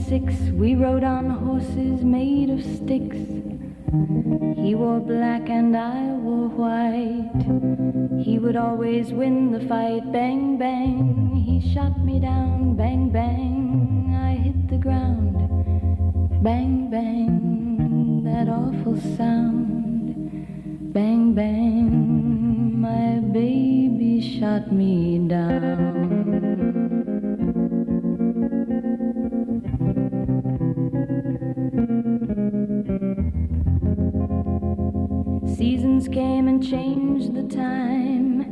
6, we rode on horses made of sticks. He wore black and I wore white. He would always win the fight. Bang, bang, he shot me down. Bang, bang, I hit the ground. Bang, bang, that awful sound. Bang, bang, my baby shot me down. Seasons came and changed the time.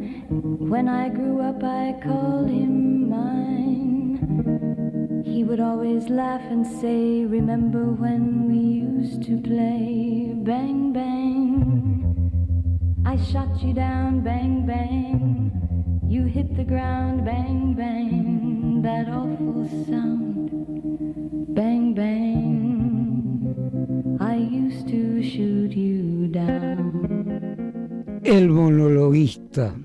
When I grew up I called him mine. He would always laugh and say, remember when we used to play? Bang, bang, I shot you down. Bang, bang, you hit the ground. Bang, bang, that awful sound. Bang, bang, I used to shoot you down. El monologuista.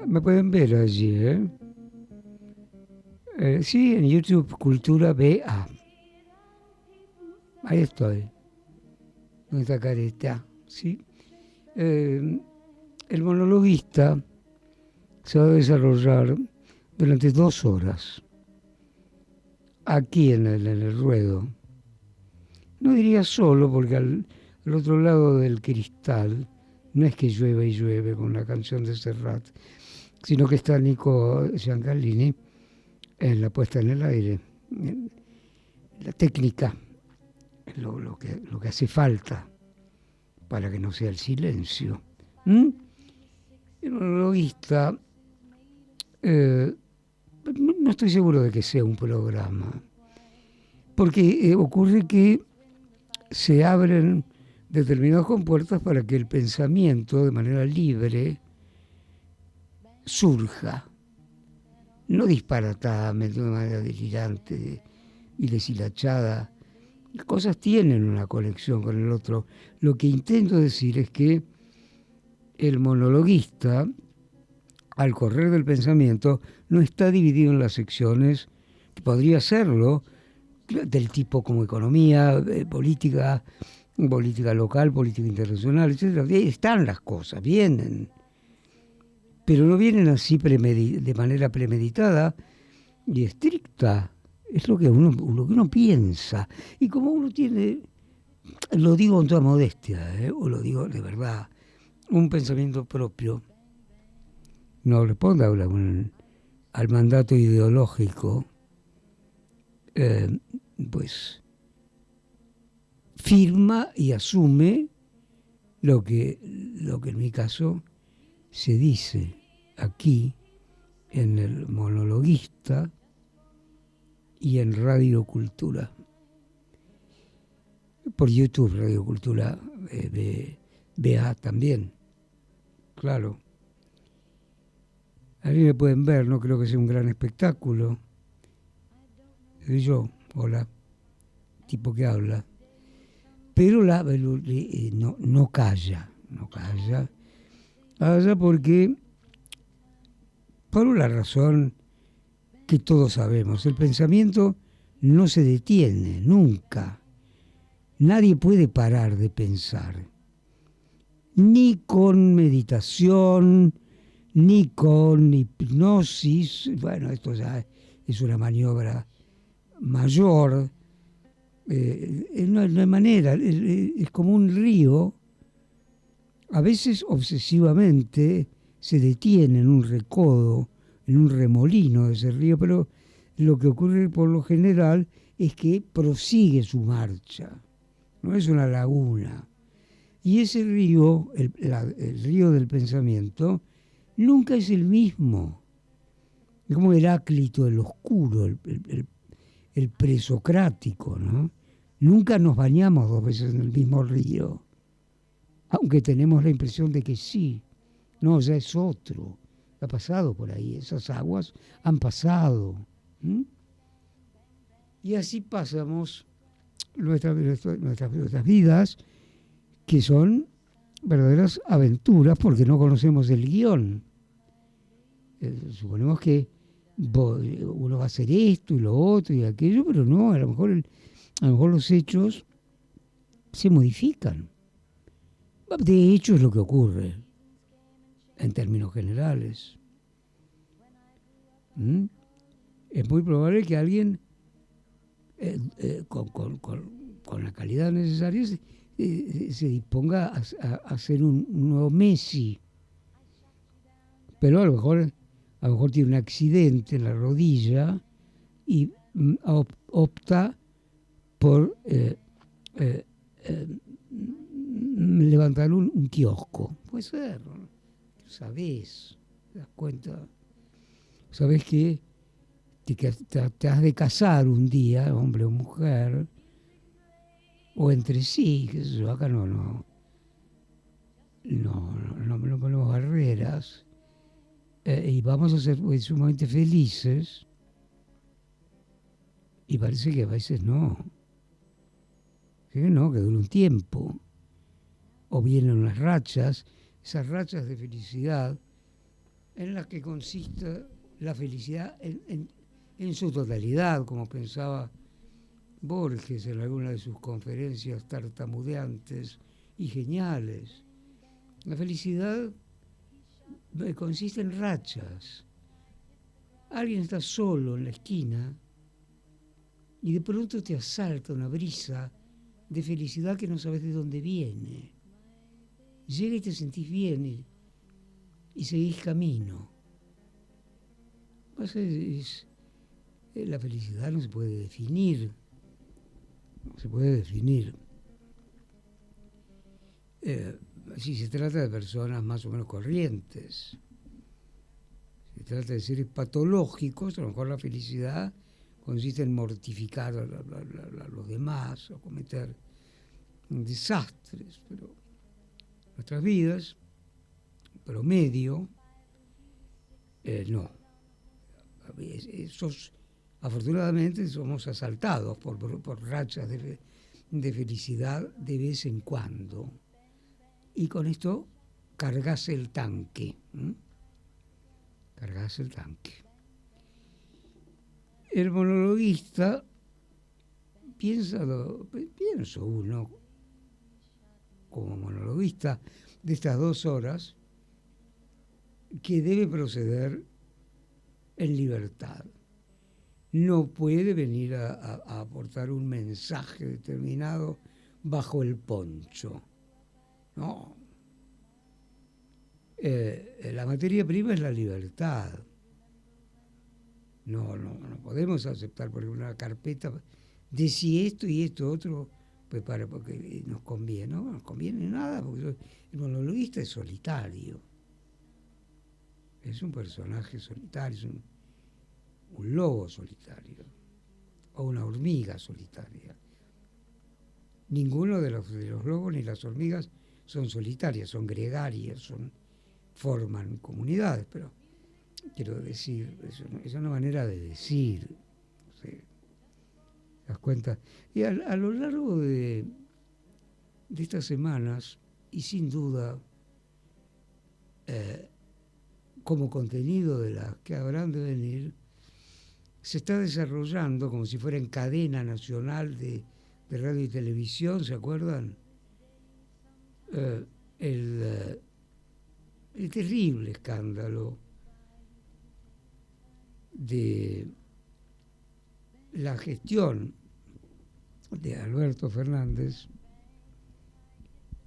Me pueden ver allí, ¿eh? Sí, en YouTube, Cultura BA. Ahí estoy. Nuestra careta, ¿sí? El monologuista se va a desarrollar durante 2 horas. Aquí en el ruedo. No diría solo, porque al otro lado del cristal no es que llueve y llueve con la canción de Serrat, sino que está Nico Giancarlini en la puesta en el aire, en la técnica, lo que hace falta para que no sea el silencio. El monologuista, no estoy seguro de que sea un programa, porque ocurre que se abren determinadas compuertas para que el pensamiento de manera libre surja, no disparatadamente, de manera delirante y deshilachada. Las cosas tienen una conexión con el otro. Lo que intento decir es que el monologuista, al correr del pensamiento, no está dividido en las secciones, que podría serlo, del tipo como economía, política local, política internacional, etc. Ahí están las cosas, vienen. Pero no vienen así de manera premeditada y estricta. Es lo que uno piensa. Y como uno tiene, lo digo con toda modestia, o lo digo de verdad, un pensamiento propio, no responde al mandato ideológico, pues firma y asume lo que en mi caso se dice aquí en el monologuista y en Radio Cultura. Por YouTube, Radio Cultura BA también, claro. A mí me pueden ver, no creo que sea un gran espectáculo. Soy yo, hola, tipo que habla. Pero no calla. Calla porque, por una razón que todos sabemos, el pensamiento no se detiene nunca. Nadie puede parar de pensar, ni con meditación, ni con hipnosis. Bueno, esto ya es una maniobra mayor. No hay manera, es como un río. A veces obsesivamente se detiene en un recodo, en un remolino de ese río, pero lo que ocurre por lo general es que prosigue su marcha, no es una laguna. Y ese río, el río del pensamiento, nunca es el mismo. Es como Heráclito, el oscuro, el presocrático, ¿no? Nunca nos bañamos 2 veces en el mismo río, aunque tenemos la impresión de que sí. No, ya es otro. Ha pasado por ahí, esas aguas han pasado. Y así pasamos nuestras vidas, que son verdaderas aventuras porque no conocemos el guión. Suponemos que uno va a hacer esto y lo otro y aquello, pero no, a lo mejor los hechos se modifican. De hecho es lo que ocurre en términos generales. ¿Mm? Es muy probable que alguien con la calidad necesaria se disponga a ser un nuevo Messi, pero a lo mejor tiene un accidente en la rodilla y opta por levantar un kiosco. Puede ser, ¿no? Sabés, te das cuenta, sabés que te has de casar un día, hombre o mujer, o entre sí, qué sé yo, acá no ponemos barreras, y vamos a ser sumamente felices, y parece que a veces no, que dura un tiempo, o vienen unas rachas, esas rachas de felicidad, en las que consiste la felicidad en su totalidad, como pensaba Borges en alguna de sus conferencias tartamudeantes y geniales. La felicidad consiste en rachas. Alguien está solo en la esquina y de pronto te asalta una brisa de felicidad que no sabes de dónde viene. Llega y te sentís bien y seguís camino. La felicidad no se puede definir. No se puede definir. Si se trata de personas más o menos corrientes, si se trata de seres patológicos, a lo mejor la felicidad consiste en mortificar a los demás o cometer desastres, pero nuestras vidas, promedio, no. Afortunadamente somos asaltados por rachas de felicidad de vez en cuando. Y con esto cargas el tanque. Cargas el tanque. El monologuista pienso uno como monologuista de estas 2 horas que debe proceder en libertad. No puede venir a aportar un mensaje determinado bajo el poncho. No. La materia prima es la libertad. No podemos aceptar por una carpeta de si esto y esto otro, pues porque nos conviene. No nos conviene nada, porque el monologuista es solitario. Es un personaje solitario, es un lobo solitario o una hormiga solitaria. Ninguno de los lobos ni las hormigas son solitarias, son gregarias, forman comunidades, pero quiero decir, es una manera de decir, ¿sí? ¿Te das cuenta? Y a lo largo de estas semanas, y sin duda, como contenido de las que habrán de venir, se está desarrollando como si fuera en cadena nacional de radio y televisión, ¿se acuerdan? El terrible escándalo de la gestión de Alberto Fernández,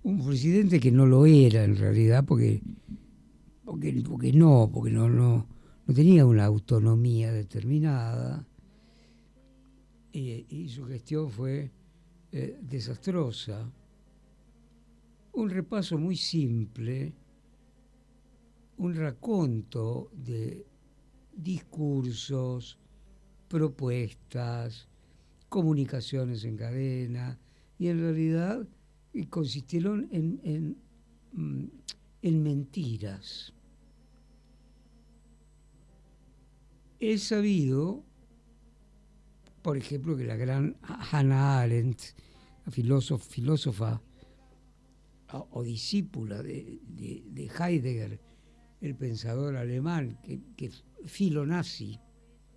un presidente que no lo era en realidad porque no tenía una autonomía determinada, y su gestión fue desastrosa. Un repaso muy simple, un raconto de discursos, propuestas, comunicaciones en cadena, y en realidad consistieron en mentiras. He sabido, por ejemplo, que la gran Hannah Arendt, la filósofa o discípula de Heidegger, el pensador alemán, que filonazi,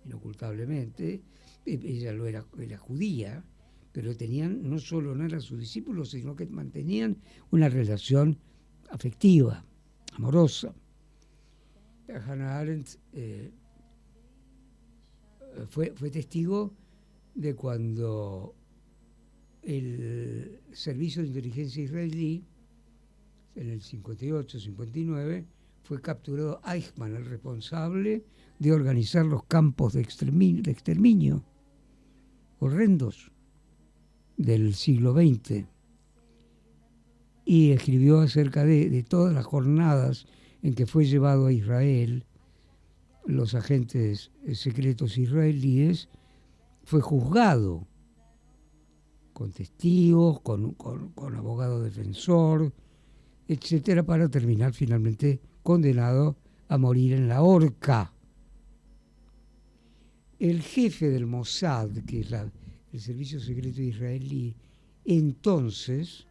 inocultablemente. Ella era judía, pero tenían, no solo no eran sus discípulos, sino que mantenían una relación afectiva, amorosa. Hannah Arendt fue testigo de cuando el Servicio de Inteligencia israelí, en el 58-59, fue capturado Eichmann, el responsable de organizar los campos de exterminio horrendos del siglo XX, y escribió acerca de todas las jornadas en que fue llevado a Israel los agentes secretos israelíes. Fue juzgado con testigos, con abogado defensor, etcétera, para terminar finalmente condenado a morir en la horca. El jefe del Mossad, que es el servicio secreto israelí, entonces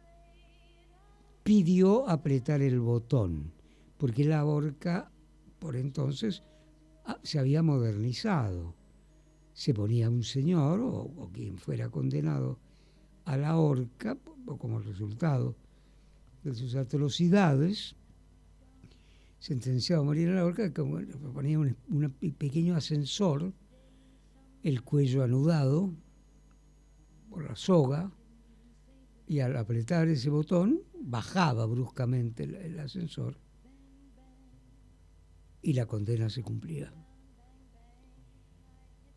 pidió apretar el botón, porque la horca por entonces se había modernizado. Se ponía un señor o quien fuera condenado a la horca como resultado de sus atrocidades, sentenciado a morir en la horca, ponía un pequeño ascensor, el cuello anudado por la soga, y al apretar ese botón bajaba bruscamente el ascensor y la condena se cumplía.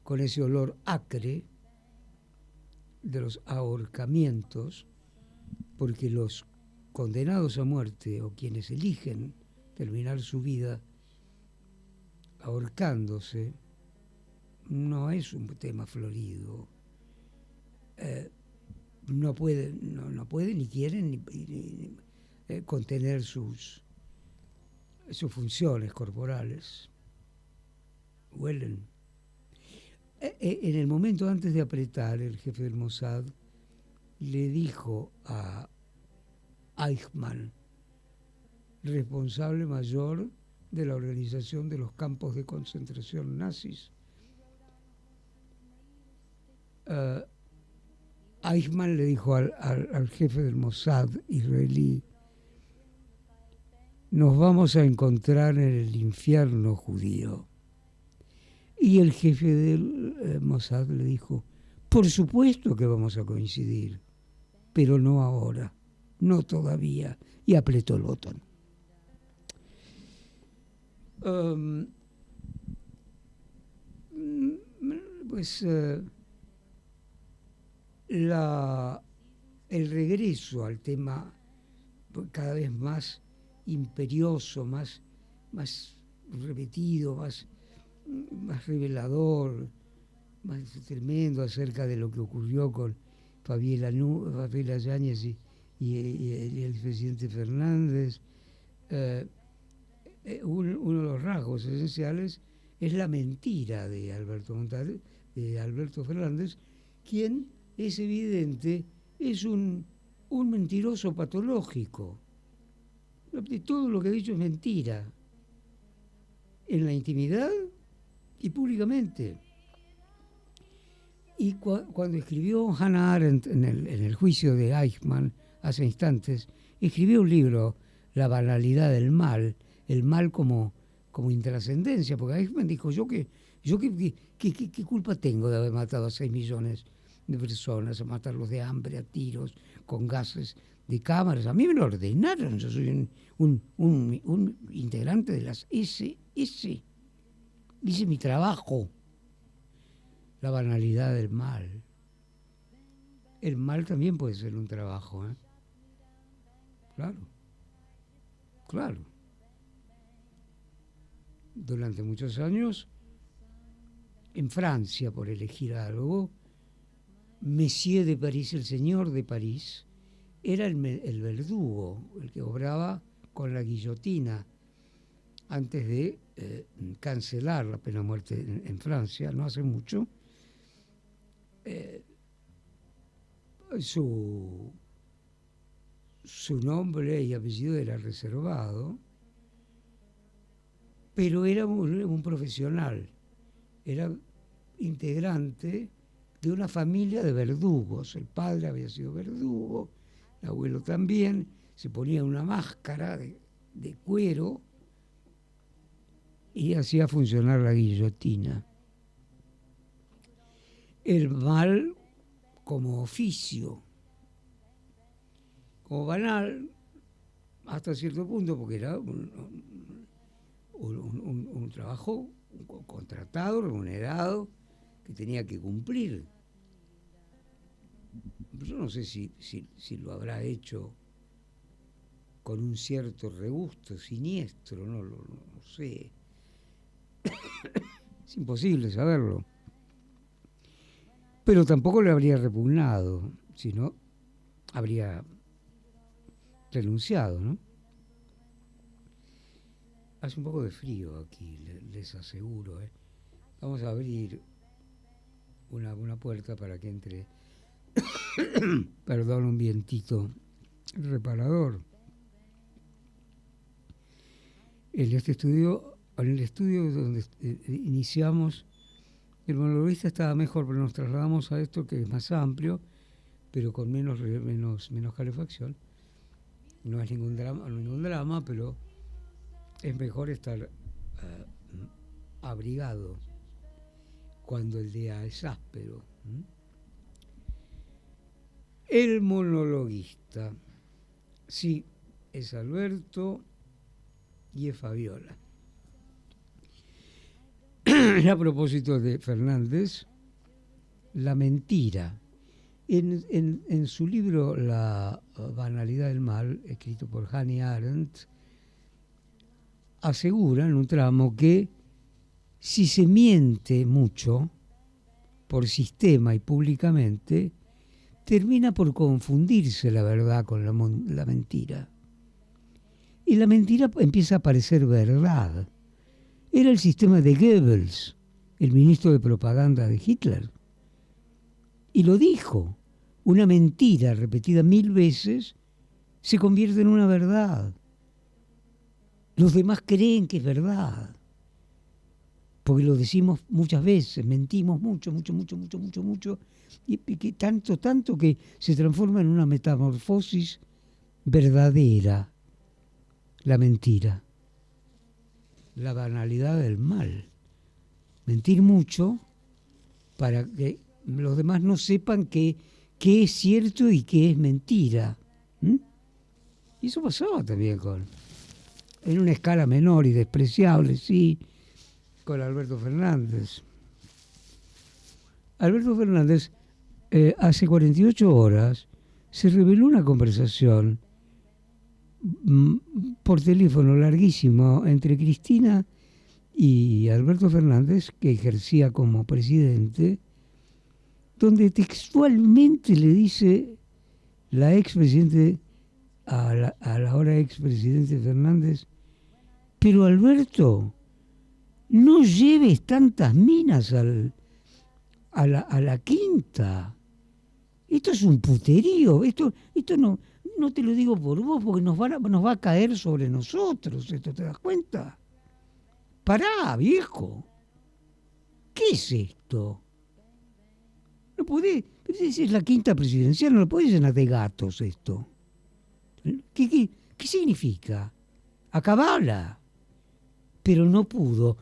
Con ese olor acre de los ahorcamientos, porque los condenados a muerte o quienes eligen terminar su vida ahorcándose no es un tema florido. No pueden ni quieren ni contener sus funciones corporales. Huelen. En el momento antes de apretar, el jefe del Mossad le dijo a Eichmann, responsable mayor de la organización de los campos de concentración nazis, Eichmann le dijo al jefe del Mossad israelí: nos vamos a encontrar en el infierno judío. Y el jefe del Mossad le dijo: por supuesto que vamos a coincidir, pero no ahora, no todavía. Y apretó el botón. El regreso al tema cada vez más imperioso, más repetido, más revelador, más tremendo acerca de lo que ocurrió con Fabiola Yáñez y el presidente Fernández. Uno de los rasgos esenciales es la mentira de Alberto Fernández, quien es evidente, es un mentiroso patológico. Todo lo que ha dicho es mentira, en la intimidad y públicamente. Y cuando escribió Hannah Arendt en el juicio de Eichmann hace instantes, escribió un libro, La banalidad del mal, el mal como intrascendencia, porque Eichmann dijo: ¿Yo qué culpa tengo de haber matado a 6 millones de personas, a matarlos de hambre, a tiros, con gases de cámaras? A mí me lo ordenaron, yo soy un integrante de las SS. Hice mi trabajo. La banalidad del mal. El mal también puede ser un trabajo, ¿eh? Claro. Durante muchos años, en Francia, por elegir algo, Monsieur de París, el señor de París, era el verdugo, el que obraba con la guillotina antes de cancelar la pena de muerte en Francia, no hace mucho. Su nombre y apellido era reservado, pero era un profesional, era integrante de una familia de verdugos. El padre había sido verdugo, el abuelo también, se ponía una máscara de cuero y hacía funcionar la guillotina. El mal como oficio, como banal, hasta cierto punto, porque era un trabajo contratado, remunerado, que tenía que cumplir. Yo no sé si lo habrá hecho con un cierto regusto siniestro, no sé. Es imposible saberlo. Pero tampoco le habría repugnado, sino habría renunciado, ¿no? Hace un poco de frío aquí, les aseguro, ¿eh? Vamos a abrir una puerta para que entre, perdón, un vientito reparador. En el estudio donde iniciamos, el monologuista estaba mejor, pero nos trasladamos a esto que es más amplio, pero con menos calefacción. No es ningún drama, pero es mejor estar abrigado cuando el día es áspero. El monologuista, sí, es Alberto y es Fabiola. A propósito de Fernández, la mentira. En su libro La banalidad del mal, escrito por Hannah Arendt, asegura en un tramo que si se miente mucho, por sistema y públicamente, termina por confundirse la verdad con la mentira. Y la mentira empieza a parecer verdad. Era el sistema de Goebbels, el ministro de propaganda de Hitler. Y lo dijo, una mentira repetida 1000 veces se convierte en una verdad. Los demás creen que es verdad, porque lo decimos muchas veces, mentimos mucho, y que tanto que se transforma en una metamorfosis verdadera, la mentira, la banalidad del mal. Mentir mucho para que los demás no sepan qué es cierto y qué es mentira. Y eso pasaba también en una escala menor y despreciable, sí, con Alberto Fernández. Alberto Fernández, hace 48 horas, se reveló una conversación por teléfono larguísimo entre Cristina y Alberto Fernández, que ejercía como presidente, donde textualmente le dice la expresidente a la ahora expresidente Fernández: pero Alberto, no lleves tantas minas a la quinta. Esto es un puterío. Esto no te lo digo por vos, porque nos va a caer sobre nosotros. ¿Esto te das cuenta? Pará, viejo. ¿Qué es esto? No podés. Es la quinta presidencial, no lo podés llenar de gatos esto. ¿Qué significa? Acabala. Pero no pudo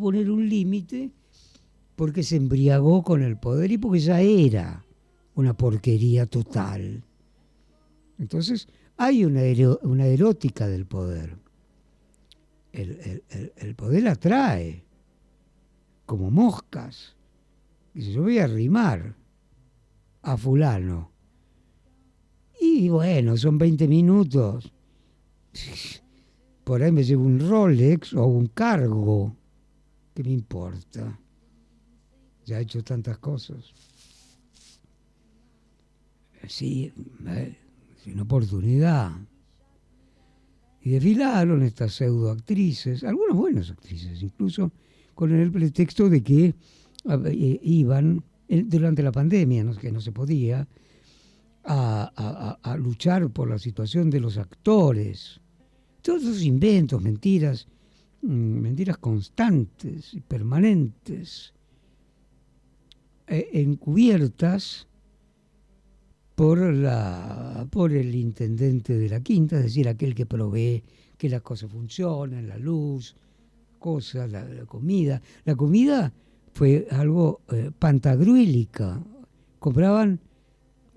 poner un límite porque se embriagó con el poder y porque ya era una porquería total. Entonces hay una erótica del poder. El poder atrae como moscas. Dice: yo voy a arrimar a fulano. Y bueno, son 20 minutos. Por ahí me llevo un Rolex o un cargo. ¿Qué me importa? Ya he hecho tantas cosas. Sí, sin oportunidad. Y desfilaron estas pseudoactrices, algunas buenas actrices, incluso con el pretexto de que iban durante la pandemia, ¿no? Que no se podía, a luchar por la situación de los actores. Todos esos inventos, mentiras constantes y permanentes, encubiertas por el intendente de la quinta, es decir, aquel que provee que las cosas funcionen, la luz, cosas, la comida. La comida fue algo pantagruélica. Compraban,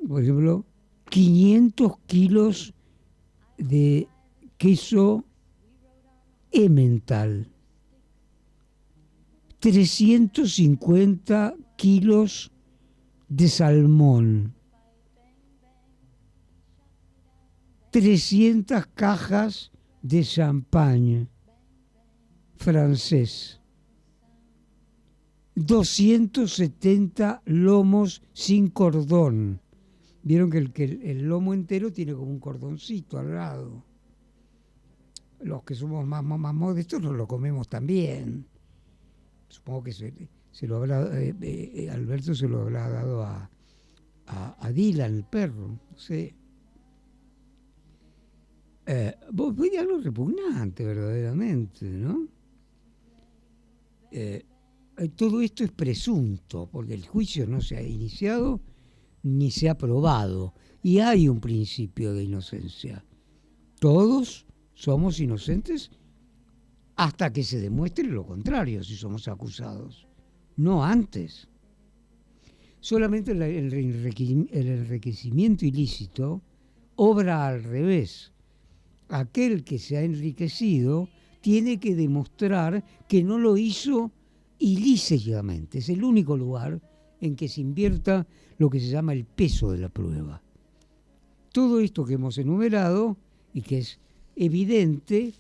por ejemplo, 500 kilos de queso Emmental, 350 kilos de salmón, 300 cajas de champagne francés, 270 lomos sin cordón. Vieron que el lomo entero tiene como un cordoncito al lado. Los que somos más modestos nos lo comemos también. Supongo que se lo habrá, Alberto se lo habrá dado a Dylan, el perro, no sé. Fue algo repugnante verdaderamente, ¿no? Todo esto es presunto, porque el juicio no se ha iniciado ni se ha probado, y hay un principio de inocencia. Todos somos inocentes hasta que se demuestre lo contrario si somos acusados, no antes. Solamente el enriquecimiento ilícito obra al revés. Aquel que se ha enriquecido tiene que demostrar que no lo hizo ilícitamente. Es el único lugar en que se invierta lo que se llama el peso de la prueba. Todo esto que hemos enumerado y que es evidente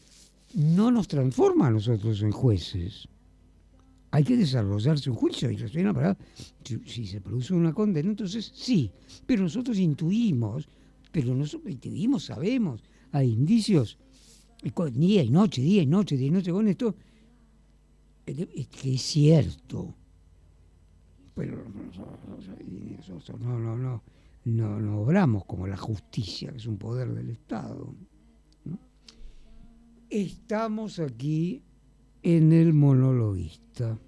no nos transforma a nosotros en jueces. Hay que desarrollarse un juicio y recién para si se produce una condena, entonces sí, pero nosotros intuimos, sabemos, hay indicios, día y noche con esto, que es cierto. Pero nosotros no obramos como la justicia, que es un poder del Estado, ¿no? Estamos aquí en el monologuista.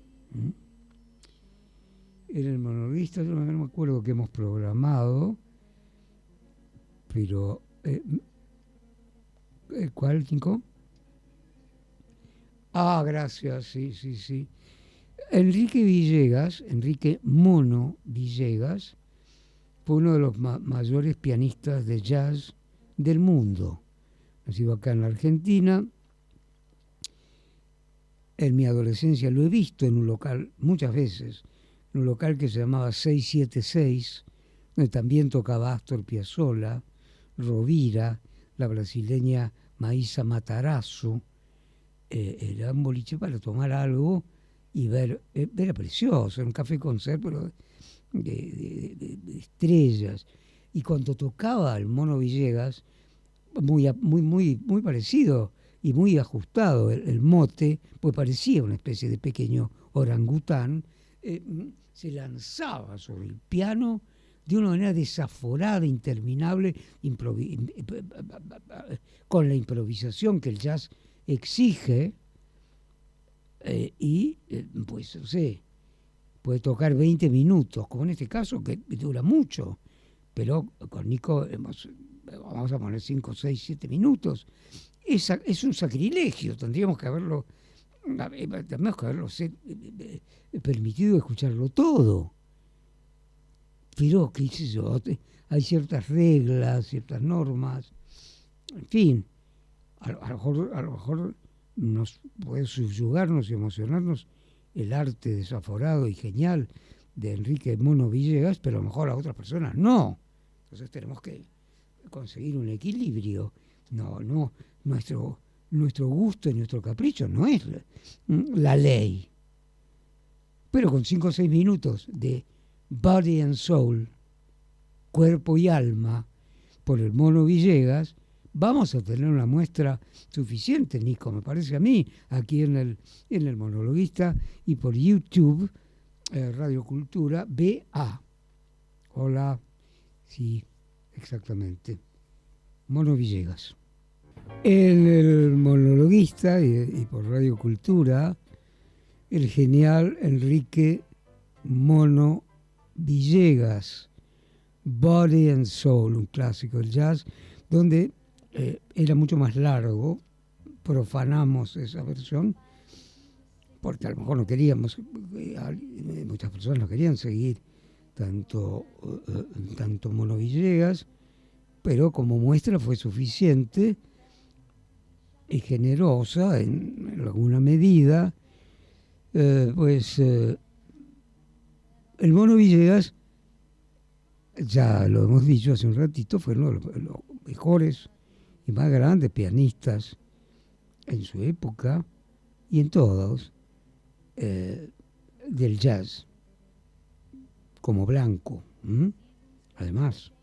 En el monologuista, yo no me acuerdo qué hemos programado, pero ¿cuál, Kinko? Ah, gracias, sí. Enrique Mono Villegas, fue uno de los mayores pianistas de jazz del mundo. Nacido acá en la Argentina. En mi adolescencia lo he visto en un local, muchas veces, en un local que se llamaba 676, donde también tocaba Astor Piazzolla, Rovira, la brasileña Maísa Matarazzo. Era un boliche para tomar algo y ver. Era precioso, era un café concert, pero de estrellas. Y cuando tocaba el Mono Villegas, muy parecido y muy ajustado el mote, pues parecía una especie de pequeño orangután, se lanzaba sobre el piano de una manera desaforada, interminable, con la improvisación que el jazz exige, pues no sé, puede tocar 20 minutos, como en este caso, que dura mucho, pero con Nico vamos a poner 5, 6, 7 minutos. Es un sacrilegio, tendríamos que haberlo permitido escucharlo todo. Pero, qué sé yo, hay ciertas reglas, ciertas normas, en fin, a lo mejor nos puede subyugarnos y emocionarnos el arte desaforado y genial de Enrique Mono Villegas, pero a lo mejor a otras personas no. Entonces tenemos que conseguir un equilibrio. No, nuestro gusto y nuestro capricho no es la ley. Pero con 5 o 6 minutos de Body and Soul, cuerpo y alma, por el Mono Villegas, vamos a tener una muestra suficiente, Nico, me parece a mí, aquí en el monologuista y por YouTube, Radio Cultura, BA. Hola, sí, exactamente. Mono Villegas. En el monologuista y por Radio Cultura, el genial Enrique Mono Villegas, Body and Soul, un clásico del jazz, donde era mucho más largo, profanamos esa versión, porque a lo mejor no queríamos, muchas personas no querían seguir tanto Mono Villegas, pero como muestra fue suficiente y generosa en alguna medida, el Mono Villegas, ya lo hemos dicho hace un ratito, fue uno de los mejores y más grandes pianistas en su época y en todos del jazz, como Blanco, además.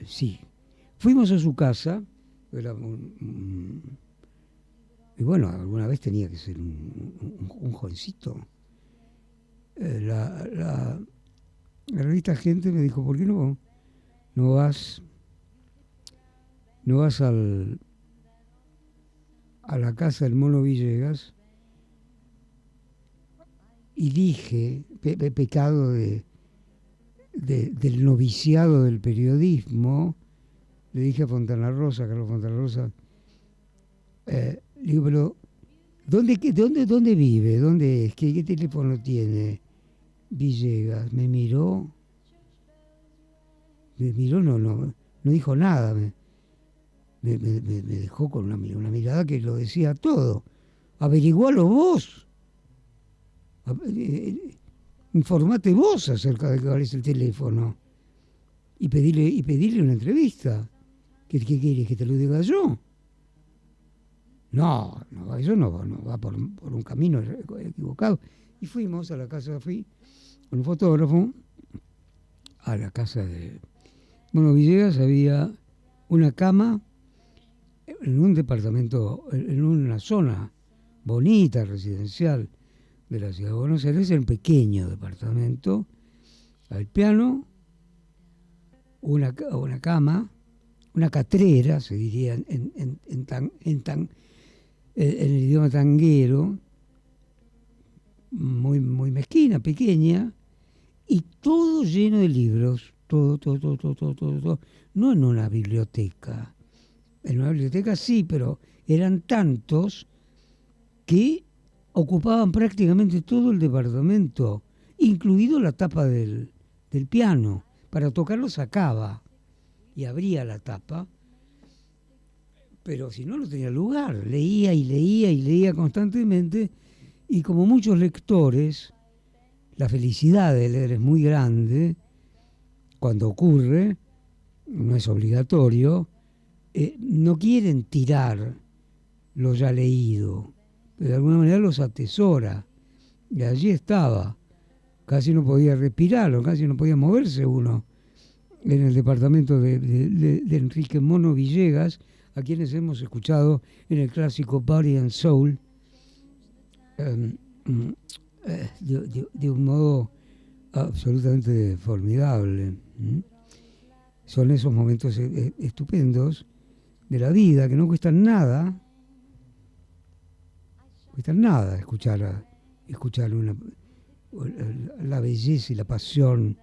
Sí, fuimos a su casa, era y bueno, alguna vez tenía que ser un jovencito. La revista Gente me dijo, ¿por qué no vas a la casa del Mono Villegas? Y dije, pecado del noviciado del periodismo, le dije a Carlos Fontana Rosa, digo, pero ¿dónde vive? ¿Dónde es? ¿Qué teléfono tiene Villegas? Me miró, no dijo nada, me dejó con una mirada que lo decía todo. Averigualo vos. Informate vos acerca de cuál es el teléfono y pedirle una entrevista. ¿Qué quieres que te lo diga yo? No, eso no va por un camino equivocado. Y fuimos a la casa, fui con un fotógrafo a la casa de Mono Villegas. Había una cama en un departamento, en una zona bonita, residencial de la ciudad de Buenos Aires, en un pequeño departamento, al piano, una cama, una catrera, se diría en el idioma tanguero, muy, muy mezquina, pequeña, y todo lleno de libros, todo, no en una biblioteca. En una biblioteca sí, pero eran tantos que ocupaban prácticamente todo el departamento, incluido la tapa del piano. Para tocarlo sacaba y abría la tapa, pero si no tenía lugar. Leía constantemente, y como muchos lectores, la felicidad de leer es muy grande cuando ocurre, no es obligatorio, no quieren tirar lo ya leído, pero de alguna manera los atesora. Y allí estaba. Casi no podía respirar, casi no podía moverse uno en el departamento de Enrique Mono Villegas, a quienes hemos escuchado en el clásico Body and Soul, de un modo absolutamente formidable. Son esos momentos estupendos de la vida que no cuestan nada. Escuchar la belleza y la pasión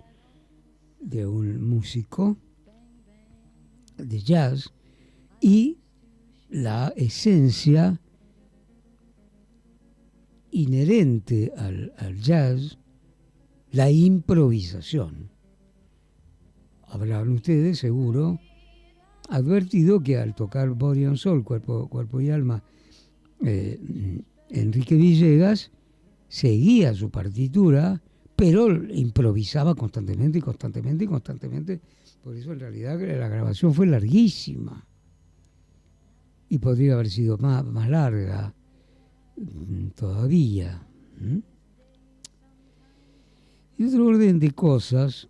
de un músico de jazz y la esencia inherente al jazz, la improvisación. Habrán ustedes seguro advertido que al tocar Body and Soul, cuerpo y alma, Enrique Villegas seguía su partitura, pero improvisaba constantemente. Por eso en realidad la grabación fue larguísima y podría haber sido más larga todavía. Y otro orden de cosas,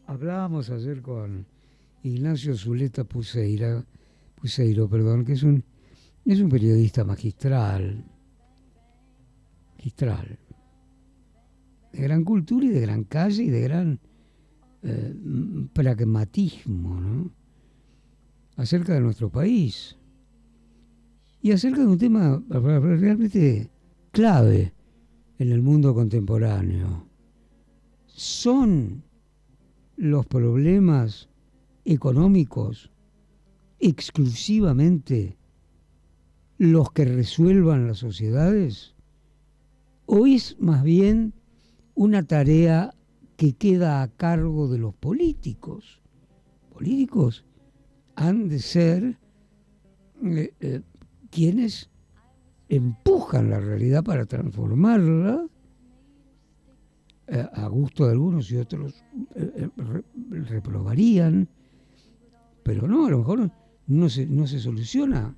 hablábamos ayer con Ignacio Zuleta Puseiro, que es un periodista magistral, de gran cultura y de gran calle y de gran pragmatismo, ¿no?, acerca de nuestro país y acerca de un tema realmente clave en el mundo contemporáneo son los problemas económicos exclusivamente los que resuelvan las sociedades, o es más bien una tarea que queda a cargo de los políticos? Políticos han de ser quienes empujan la realidad para transformarla a gusto de algunos y otros reprobarían, pero no, a lo mejor no se soluciona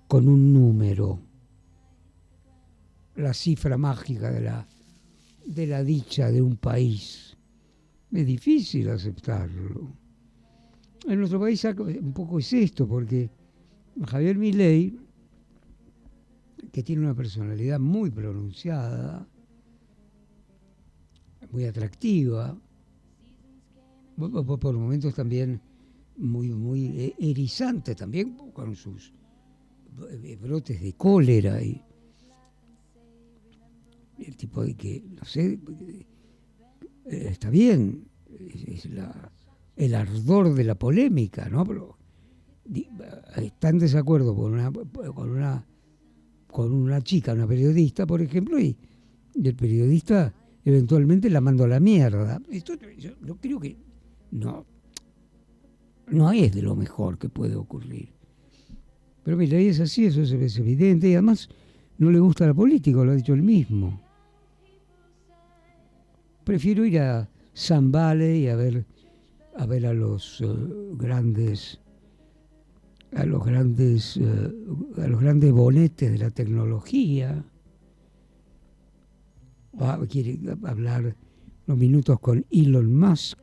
con un número, la cifra mágica de la dicha de un país. Es difícil aceptarlo. En nuestro país un poco es esto, porque Javier Milei, que tiene una personalidad muy pronunciada, muy atractiva, por momentos también muy erizante, también con sus brotes de cólera, y el tipo de que, no sé, está bien, es el ardor de la polémica, ¿no? Pero está en desacuerdo con una chica, una periodista, por ejemplo, y el periodista eventualmente la mandó a la mierda. Esto yo no creo que no es de lo mejor que puede ocurrir. Pero mira, es así, eso es evidente, y además no le gusta la política, lo ha dicho él mismo. Prefiero ir a Sun Valley y a ver a los grandes bonetes de la tecnología. Quiere hablar unos minutos con Elon Musk,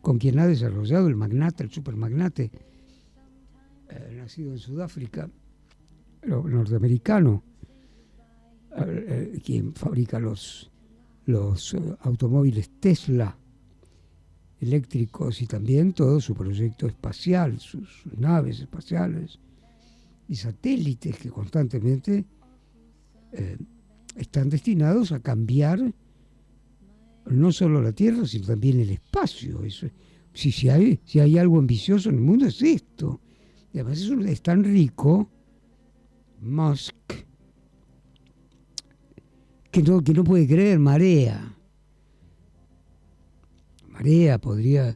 con quien ha desarrollado el supermagnate, nacido en Sudáfrica, norteamericano, quien fabrica los automóviles Tesla eléctricos y también todo su proyecto espacial, sus naves espaciales y satélites que constantemente están destinados a cambiar no solo la Tierra, sino también el espacio. Eso, si hay algo ambicioso en el mundo es esto. Y además es tan rico, Musk, que no puede creer. Marea podría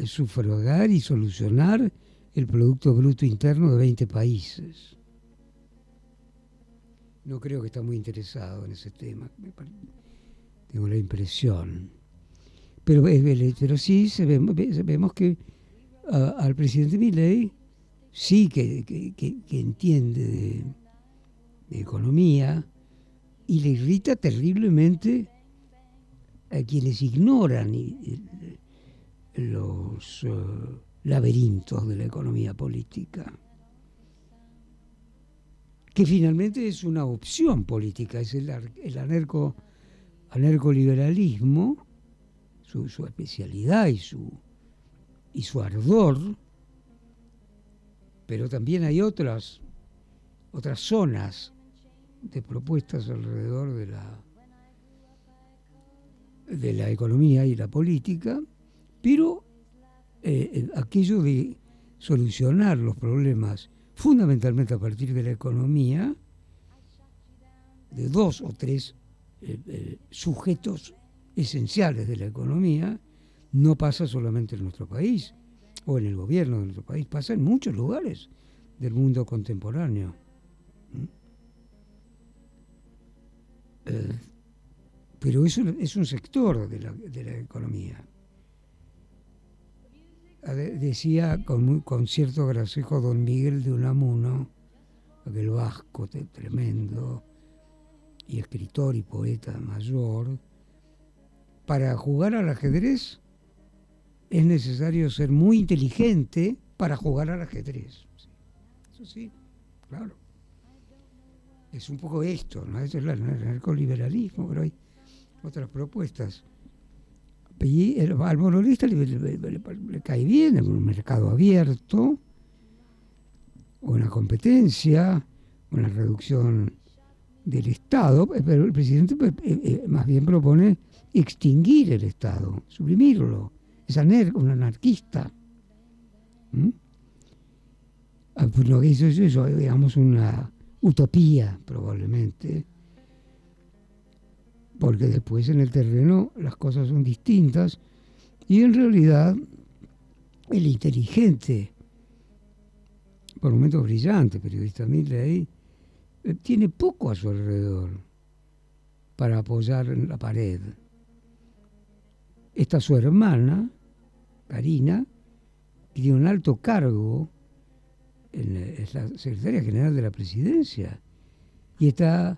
sufragar y solucionar el Producto Bruto Interno de 20 países. No creo que está muy interesado en ese tema, tengo la impresión. Pero sí vemos que al presidente Milei sí que entiende de economía, y le irrita terriblemente a quienes ignoran los laberintos de la economía política, que finalmente es una opción política, es el anarcoliberalismo, su especialidad y su ardor, pero también hay otras zonas de propuestas alrededor de la economía y la política, pero aquello de solucionar los problemas fundamentalmente a partir de la economía, de dos o tres sujetos esenciales de la economía, no pasa solamente en nuestro país o en el gobierno de nuestro país, pasa en muchos lugares del mundo contemporáneo. Pero es un sector de la economía. Decía con cierto gracejo don Miguel de Unamuno, aquel vasco tremendo, y escritor y poeta mayor, para jugar al ajedrez es necesario ser muy inteligente para jugar al ajedrez. Eso sí, claro. Es un poco esto, ¿no? Eso es el anarcoliberalismo, pero hay otras propuestas. Y al monopolista le cae bien un mercado abierto, una competencia, una reducción del Estado, pero el presidente más bien propone extinguir el Estado, suprimirlo. Es un anarquista. ¿Mm? Lo que hizo es eso, digamos, una utopía probablemente, porque después en el terreno las cosas son distintas y en realidad el inteligente, por momentos brillante periodista Milley, tiene poco a su alrededor para apoyar en la pared. Está su hermana, Karina, que tiene un alto cargo, es la secretaria general de la presidencia, y está,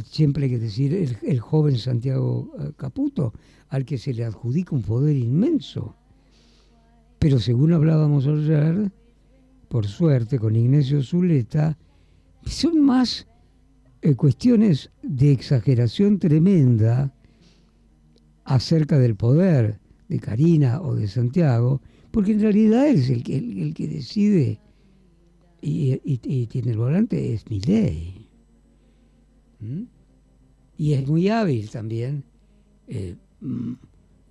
siempre hay que decir, el joven Santiago Caputo, al que se le adjudica un poder inmenso. Pero según hablábamos ayer, por suerte, con Ignacio Zuleta, son más cuestiones de exageración tremenda acerca del poder de Karina o de Santiago, porque en realidad es el que decide y tiene el volante es Milei. ¿Mm? Y es muy hábil también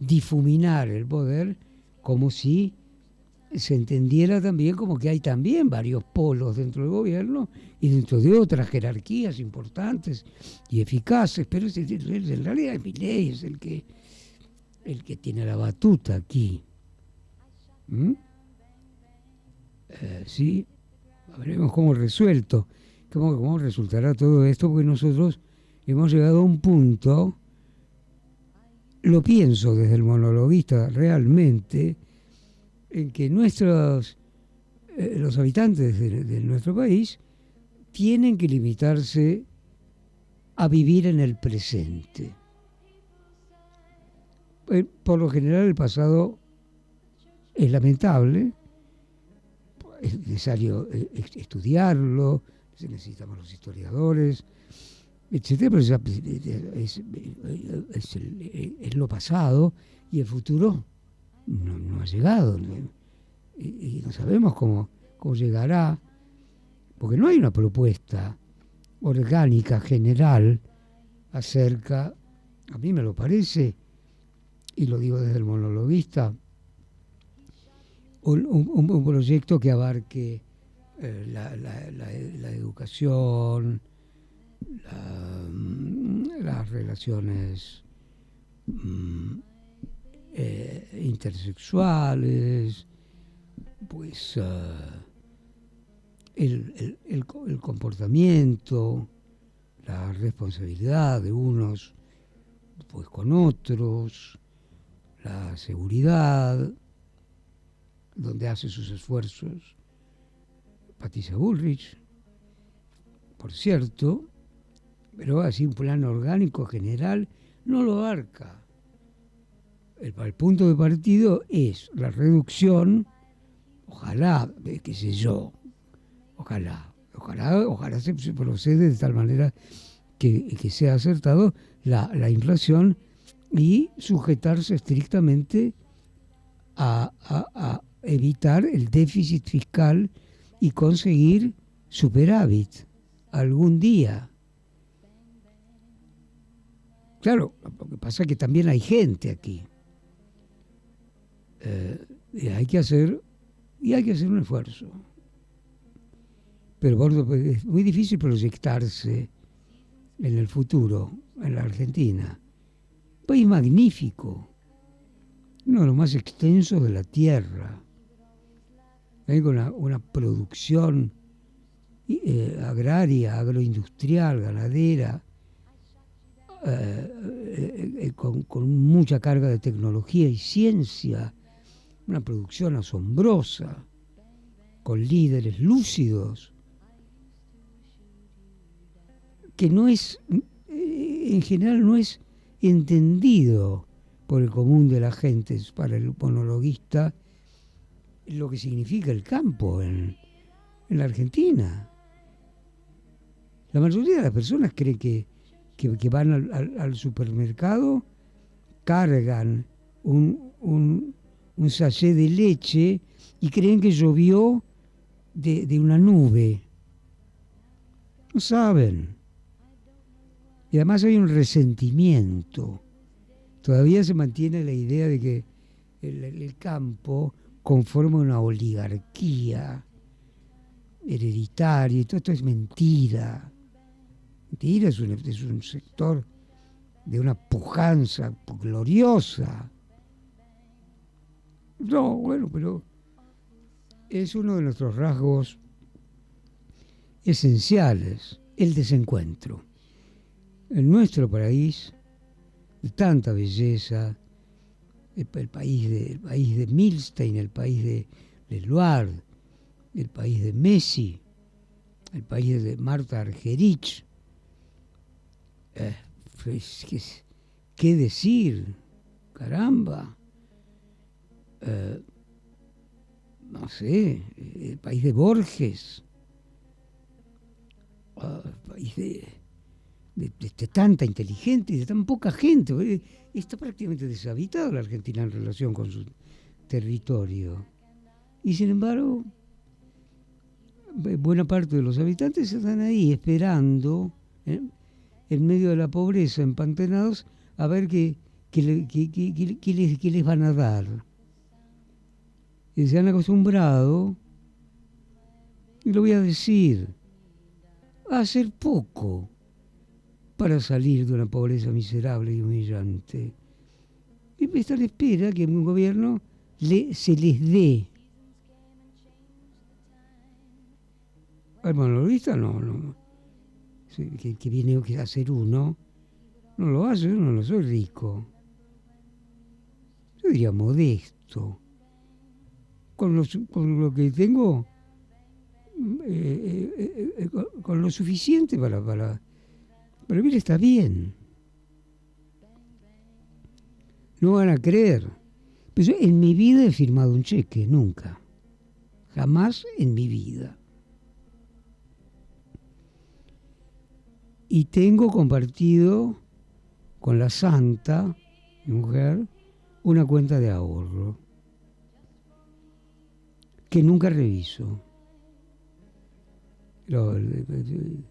difuminar el poder como si se entendiera también como que hay también varios polos dentro del gobierno y dentro de otras jerarquías importantes y eficaces, pero en realidad es Milei, es el que tiene la batuta aquí. ¿Mm? Sí, veremos cómo resuelto, cómo resultará todo esto, porque nosotros hemos llegado a un punto, lo pienso desde el monologuista realmente, en que los habitantes de nuestro país tienen que limitarse a vivir en el presente. Por lo general el pasado es lamentable, es necesario estudiarlo, necesitamos los historiadores, etcétera, pero es lo pasado y el futuro no ha llegado, y no sabemos cómo llegará, porque no hay una propuesta orgánica general acerca, a mí me lo parece, y lo digo desde el monologuista, un proyecto que abarque la educación, las relaciones intersexuales, pues el comportamiento, la responsabilidad de unos pues con otros, la seguridad, donde hace sus esfuerzos Patricia Bullrich, por cierto, pero así un plan orgánico general no lo abarca. El punto de partido es la reducción, ojalá, qué sé yo, ojalá se procede de tal manera que sea acertado la inflación y sujetarse estrictamente a evitar el déficit fiscal y conseguir superávit algún día. Claro, lo que pasa es que también hay gente aquí. Y hay que hacer un esfuerzo. Pero es muy difícil proyectarse en el futuro, en la Argentina. Un país magnífico, uno de los más extensos de la tierra, con una producción agraria, agroindustrial, ganadera, con mucha carga de tecnología y ciencia, una producción asombrosa, con líderes lúcidos, que en general no es entendido por el común de la gente, para el monologuista, lo que significa el campo en la Argentina. La mayoría de las personas creen que van al supermercado, cargan un sachet de leche y creen que llovió de una nube. No saben. Y además hay un resentimiento. Todavía se mantiene la idea de que el campo conforma una oligarquía hereditaria, y todo esto es mentira. Mentira, es un sector de una pujanza gloriosa. No, bueno, pero es uno de nuestros rasgos esenciales, el desencuentro. En nuestro país, de tanta belleza, el país de Milstein, el país de Leluard, el país de Messi, el país de Marta Argerich. ¿Qué decir? Caramba. No sé, el país de Borges, el país de tanta inteligente y de tan poca gente. Está prácticamente deshabitada la Argentina en relación con su territorio. Y sin embargo, buena parte de los habitantes están ahí esperando, en medio de la pobreza, empantenados, a ver qué les van a dar. Y se han acostumbrado, y lo voy a decir, a hacer poco para salir de una pobreza miserable y humillante. Y están a la espera que un gobierno se les dé. Al monologuista no. Que viene a hacer uno, no lo hace, yo no soy rico. Yo diría modesto. Con lo que tengo, con lo suficiente para vivir está bien. No van a creer. Pero yo en mi vida he firmado un cheque, nunca. Jamás en mi vida. Y tengo compartido con la santa, mi mujer, una cuenta de ahorro que nunca reviso. Le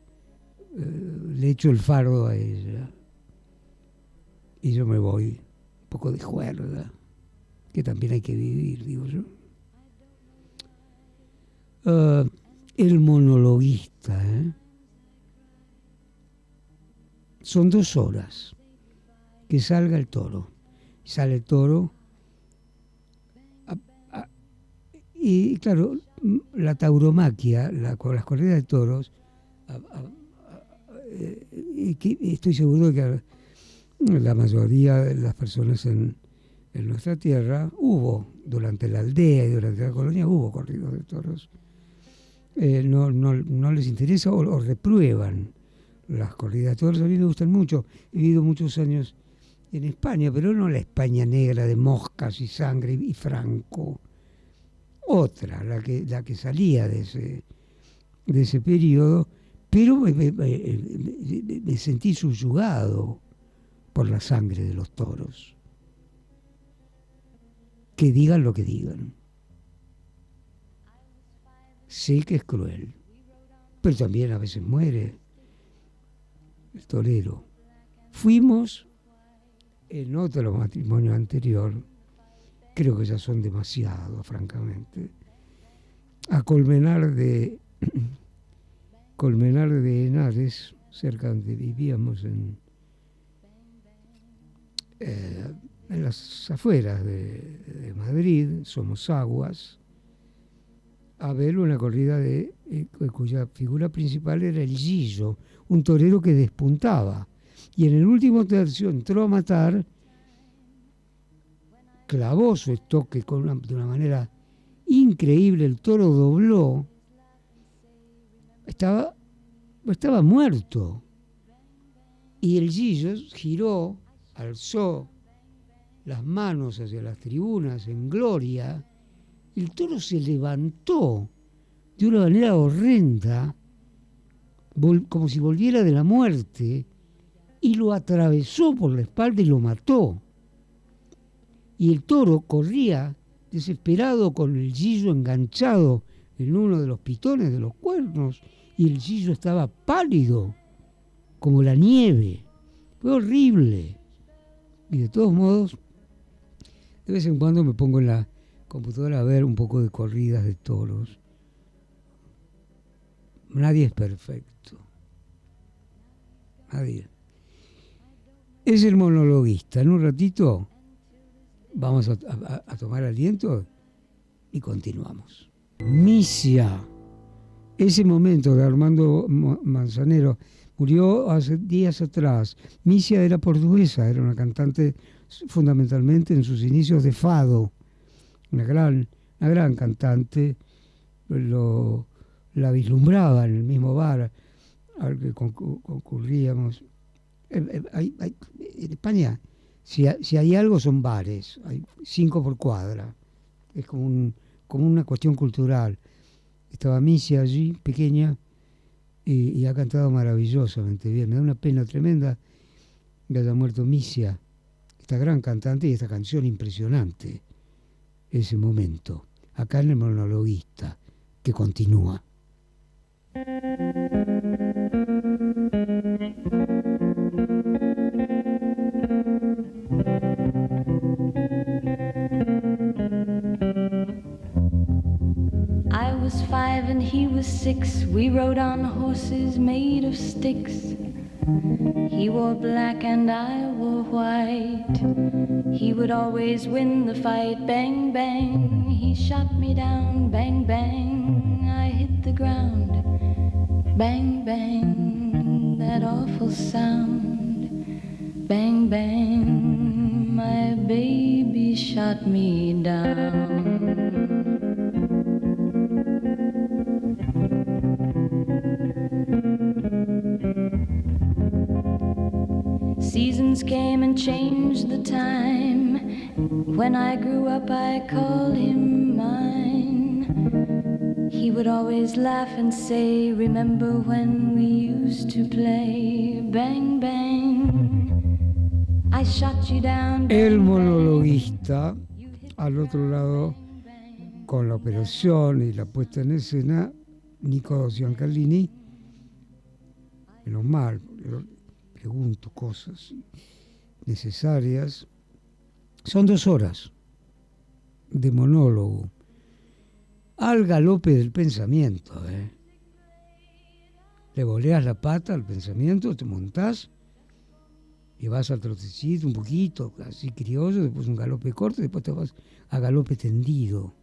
echo el fardo a ella y yo me voy un poco de juerga, que también hay que vivir, digo yo. El monologuista, son 2 horas que salga el toro. Sale el toro y claro, la tauromaquia, con las corridas de toros, estoy seguro de que la mayoría de las personas en nuestra tierra durante la aldea y durante la colonia hubo corridos de toros. No les interesa o reprueban las corridas de toros. A mí me gustan mucho. He vivido muchos años en España, pero no la España negra de moscas y sangre y Franco. Otra, la que salía de ese periodo, pero me sentí subyugado por la sangre de los toros. Que digan lo que digan. Sé que es cruel, pero también a veces muere el torero. Fuimos en otro matrimonio anterior, creo que ya son demasiado, francamente, a Colmenar de Henares, cerca donde vivíamos en las afueras de Madrid, Somosaguas, a ver una corrida cuya figura principal era el Gillo, un torero que despuntaba. Y en el último tercio entró a matar, clavó su estoque de una manera increíble, el toro dobló, estaba muerto. Y el Gillo giró, alzó las manos hacia las tribunas en gloria. El toro se levantó de una manera horrenda, como si volviera de la muerte, y lo atravesó por la espalda y lo mató. Y el toro corría desesperado con el Gillo enganchado en uno de los pitones de los cuernos, y el Gillo estaba pálido como la nieve. Fue horrible. Y de todos modos, de vez en cuando me pongo en la computadora a ver un poco de corridas de toros. Nadie es perfecto. Nadie. Es el monologuista. En un ratito vamos a tomar aliento y continuamos. Misia. Ese momento de Armando Manzanero murió hace días atrás. Misia era portuguesa, era una cantante fundamentalmente en sus inicios de fado. Una gran cantante. La vislumbraba en el mismo bar al que concurríamos. En España, si hay algo, son bares. Hay 5 por cuadra. Es como una cuestión cultural. Estaba Misia allí, pequeña, y ha cantado maravillosamente bien. Me da una pena tremenda que haya muerto Misia, esta gran cantante, y esta canción impresionante. Ese momento, acá en el monologuista, que continúa. I was 5 and he was 6. We rode on horses made of sticks. He wore black and I wore white. He would always win the fight. Bang, bang, he shot me down. Bang, bang, I hit the ground. Bang, bang, that awful sound. Bang, bang, my baby shot me down. Seasons came and changed the time. When I grew up, I called him mine. He would always laugh and say, remember when we used to play? Bang, bang, I shot you down. El monologuista, al otro lado, con la operación y la puesta en escena, Nico Giancallini. Menos mal, pregunto cosas necesarias. Son 2 horas de monólogo al galope del pensamiento. Le voleas la pata al pensamiento, te montás y vas al trotecito un poquito, así criollo, después un galope corto, después te vas a galope tendido.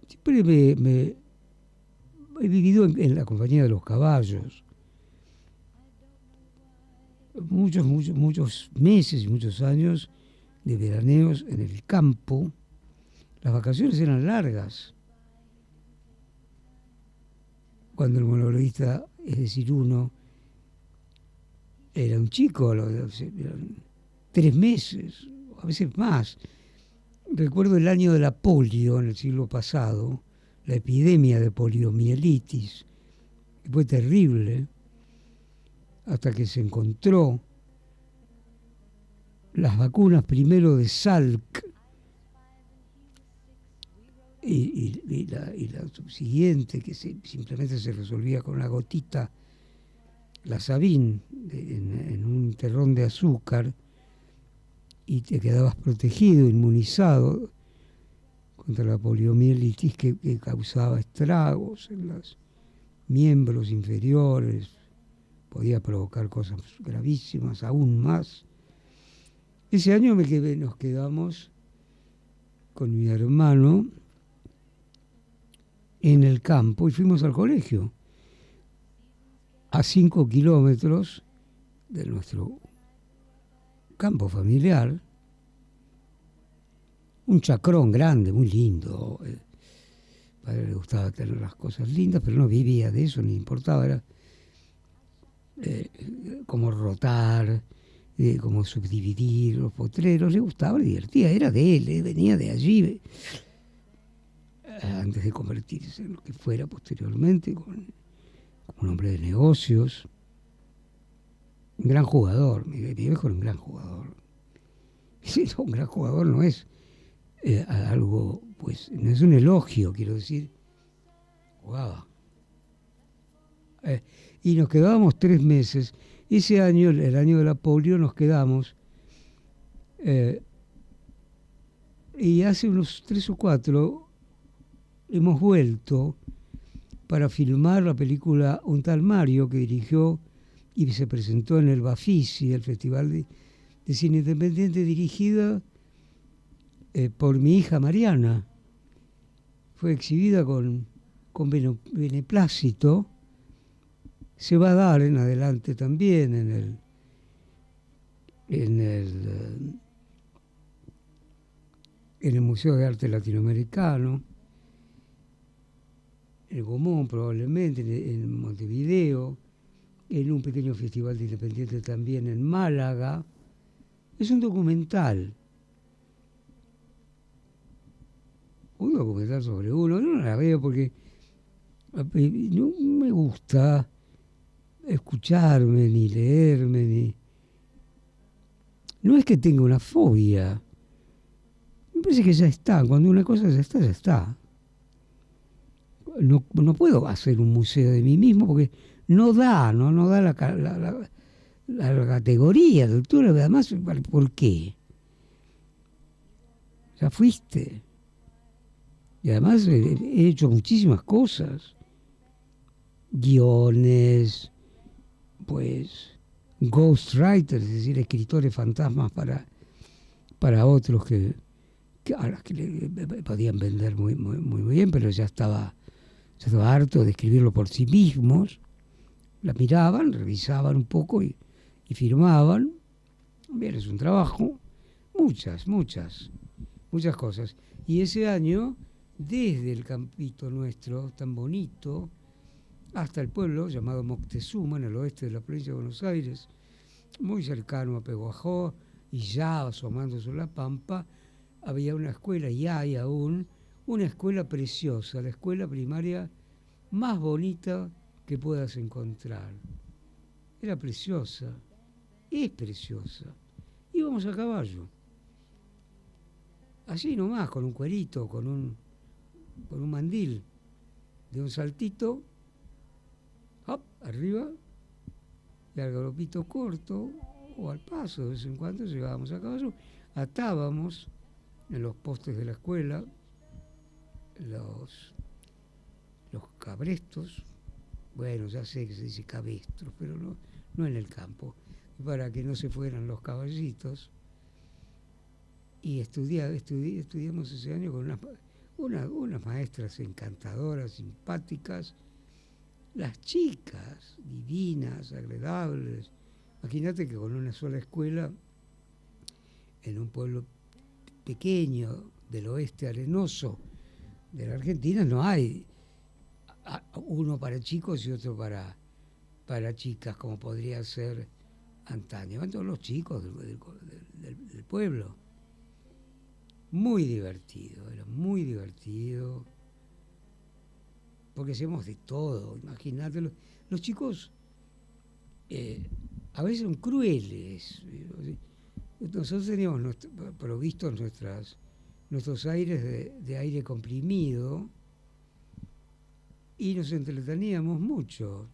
Siempre he vivido en la compañía de los caballos. Muchos meses y muchos años de veraneos en el campo. Las vacaciones eran largas. Cuando el monologuista, es decir, uno, era un chico, eran 3 meses, a veces más. Recuerdo el año de la polio en el siglo pasado, la epidemia de poliomielitis, que fue terrible, hasta que se encontró las vacunas primero de Salk y la subsiguiente, que simplemente se resolvía con una gotita, la Sabin, en un terrón de azúcar, y te quedabas protegido, inmunizado contra la poliomielitis que causaba estragos en los miembros inferiores, podía provocar cosas gravísimas, aún más. Ese año nos quedamos con mi hermano en el campo y fuimos al colegio, a 5 kilómetros de nuestro campo familiar. Un chacrón grande, muy lindo. Al padre le gustaba tener las cosas lindas, pero no vivía de eso, ni importaba. Era como rotar, como subdividir los potreros. Le gustaba, le divertía, era de él, venía de allí, antes de convertirse en lo que fuera posteriormente, como un hombre de negocios. Un gran jugador, mi viejo era un gran jugador. Si no, un gran jugador no es algo, pues, no es un elogio, quiero decir. Jugaba. y nos quedábamos 3 meses. Ese año, el año de la polio, nos quedamos, y hace unos 3 o 4 hemos vuelto para filmar la película Un tal Mario, que dirigió y se presentó en el Bafisi, el Festival de Cine Independiente, dirigida por mi hija Mariana. Fue exhibida con beneplácito. Se va a dar en adelante también en el Museo de Arte Latinoamericano, en Gomón probablemente, en Montevideo, en un pequeño festival de independiente también en Málaga. Es un documental sobre uno. Yo no la veo porque no me gusta escucharme, ni leerme, ni... No es que tenga una fobia. Me parece que ya está. Cuando una cosa ya está, ya está. No puedo hacer un museo de mí mismo porque no da la categoría, doctora. Además, ¿por qué? Ya fuiste. Y además he hecho muchísimas cosas. Guiones, pues, ghostwriters, es decir, escritores fantasmas para otros a los que le podían vender muy bien, pero ya estaba harto de escribirlo por sí mismos. La miraban, revisaban un poco y firmaban. Bien, es un trabajo. Muchas cosas. Y ese año, desde el campito nuestro, tan bonito, hasta el pueblo llamado Moctezuma, en el oeste de la provincia de Buenos Aires, muy cercano a Peguajó, y ya asomándose sobre la pampa, había una escuela, y hay aún, una escuela preciosa, la escuela primaria más bonita que puedas encontrar. Era preciosa, es preciosa. Íbamos a caballo, así nomás, con un cuerito, con un mandil, de un saltito, hop, arriba, y al galopito corto, o al paso, de vez en cuando llegábamos a caballo, atábamos en los postes de la escuela los cabrestos. Bueno, ya sé que se dice cabestros, pero no en el campo, para que no se fueran los caballitos. Y estudiamos ese año con unas maestras encantadoras, simpáticas, las chicas divinas, agradables. Imagínate que con una sola escuela, en un pueblo pequeño del oeste arenoso de la Argentina, no hay uno para chicos y otro para chicas, como podría ser antaño. Van todos los chicos del pueblo. Muy divertido, era muy divertido, porque hacemos de todo. Imagínate, los chicos a veces son crueles. Nosotros teníamos provistos nuestros aires de aire comprimido y nos entreteníamos mucho,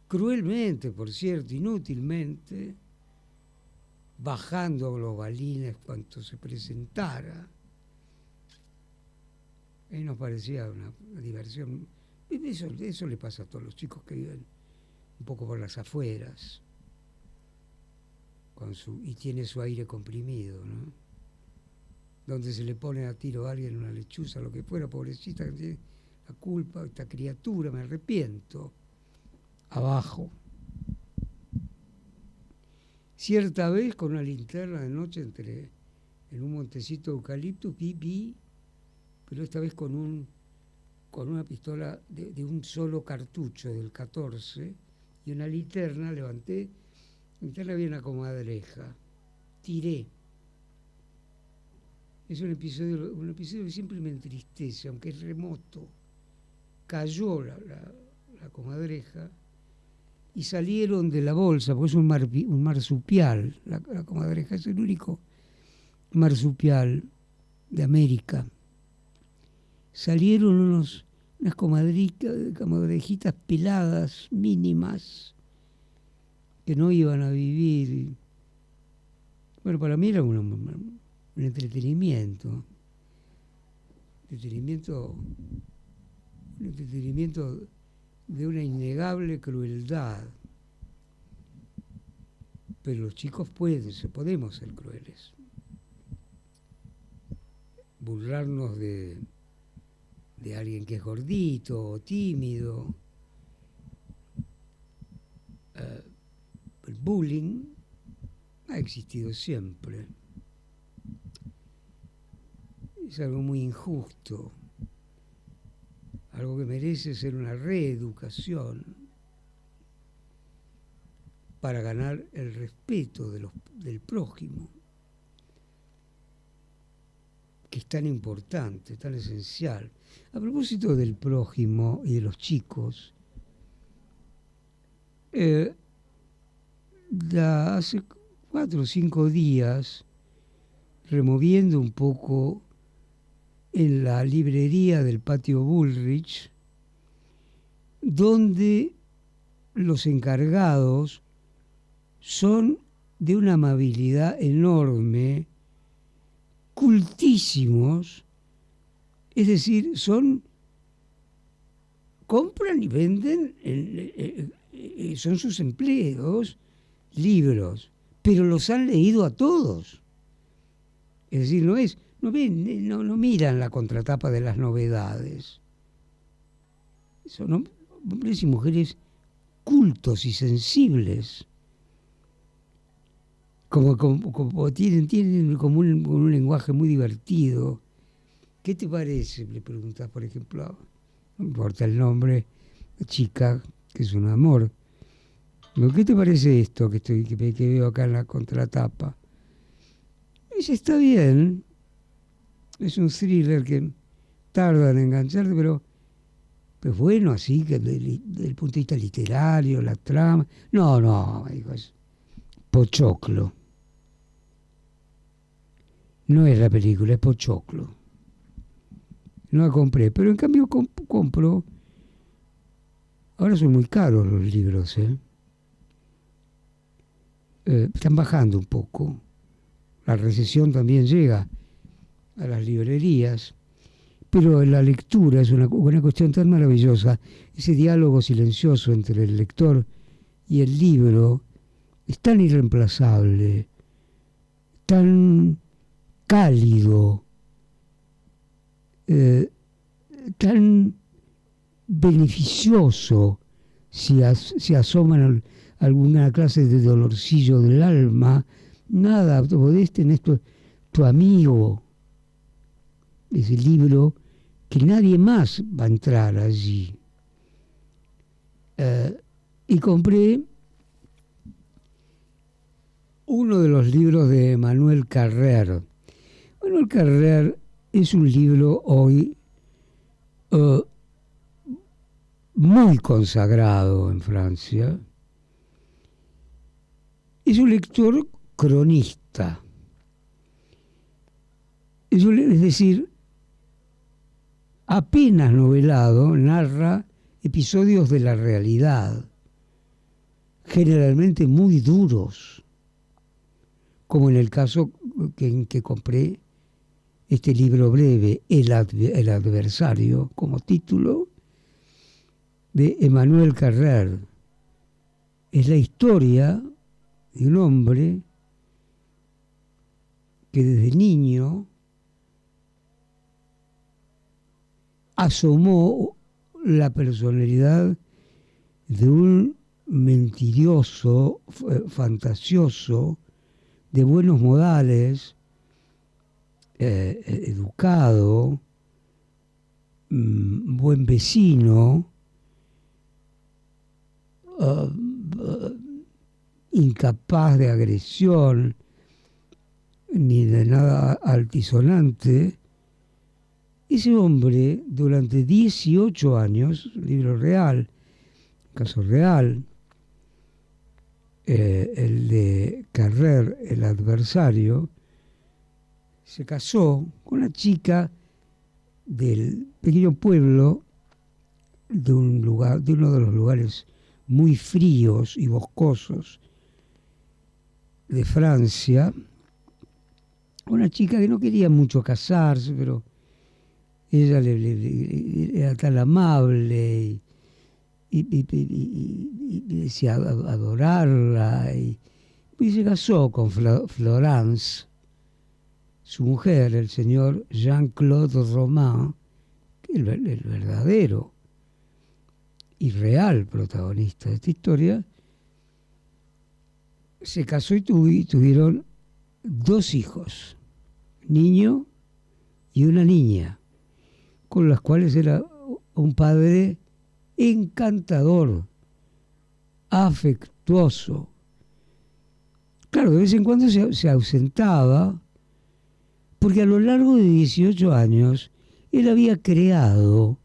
cruelmente, por cierto, inútilmente, bajando los balines cuanto se presentara. Y nos parecía una diversión. Eso le pasa a todos los chicos que viven un poco por las afueras, y tiene su aire comprimido, ¿no? Donde se le pone a tiro a alguien una lechuza, lo que fuera, pobrecita, que tiene la culpa, esta criatura, me arrepiento. Abajo. Cierta vez, con una linterna de noche en un montecito de eucalipto, vi, pero esta vez con una pistola de un solo cartucho del 14 y una linterna, levanté, en la linterna había una comadreja, tiré. Es un episodio que siempre me entristece, aunque es remoto. Cayó la comadreja y salieron de la bolsa, porque es un marsupial, la comadreja es el único marsupial de América. Salieron unos unas comadrejitas peladas, mínimas, que no iban a vivir. Bueno, para mí era un entretenimiento. Un entretenimiento de una innegable crueldad. Pero los chicos podemos ser crueles. Burlarnos de alguien que es gordito o tímido. El bullying ha existido siempre. Es algo muy injusto, algo que merece ser una reeducación para ganar el respeto del prójimo, que es tan importante, tan esencial. A propósito del prójimo y de los chicos, hace 4 o 5 días, removiendo un poco en la librería del patio Bullrich, donde los encargados son de una amabilidad enorme, cultísimos, es decir, compran y venden, son sus empleos, libros, pero los han leído a todos. Es decir, no miran la contratapa de las novedades. Son hombres y mujeres cultos y sensibles. Como tienen como un lenguaje muy divertido. ¿Qué te parece? Le preguntas, por ejemplo, no importa el nombre, la chica, que es un amor. ¿Qué te parece esto que veo acá en la contratapa? Y dice, está bien. Es un thriller que tarda en engancharte, pero bueno, así que desde el punto de vista literario, la trama. No, digo, es pochoclo. No es la película, es pochoclo. No la compré, pero en cambio compro. Ahora son muy caros los libros, están bajando un poco. La recesión también llega a las librerías, pero la lectura es una cuestión tan maravillosa. Ese diálogo silencioso entre el lector y el libro es tan irreemplazable, tan cálido, tan beneficioso si asoman alguna clase de dolorcillo del alma. Nada, podés tener tu amigo, ese libro que nadie más va a entrar allí. Y compré uno de los libros de Emmanuel Carrère. Emmanuel Carrère es un libro hoy muy consagrado en Francia. Es un lector cronista. Es decir, apenas novelado, narra episodios de la realidad, generalmente muy duros, como en el caso en que compré este libro breve, El adversario, como título, de Emmanuel Carrère. Es la historia de un hombre que desde niño asomó la personalidad de un mentiroso, fantasioso, de buenos modales, educado, buen vecino, incapaz de agresión ni de nada altisonante. Ese hombre, durante 18 años, libro real, caso real, el de Carrère, El adversario, se casó con una chica del pequeño pueblo de un lugar, de uno de los lugares muy fríos y boscosos de Francia, una chica que no quería mucho casarse, pero ella era tan amable y decía adorarla, y se casó con Florence, su mujer, el señor Jean-Claude Roman, que es el verdadero y real protagonista de esta historia. Se casó y tuvieron 2 hijos, niño y una niña, con las cuales era un padre encantador, afectuoso. Claro, de vez en cuando se ausentaba, porque a lo largo de 18 años él había creado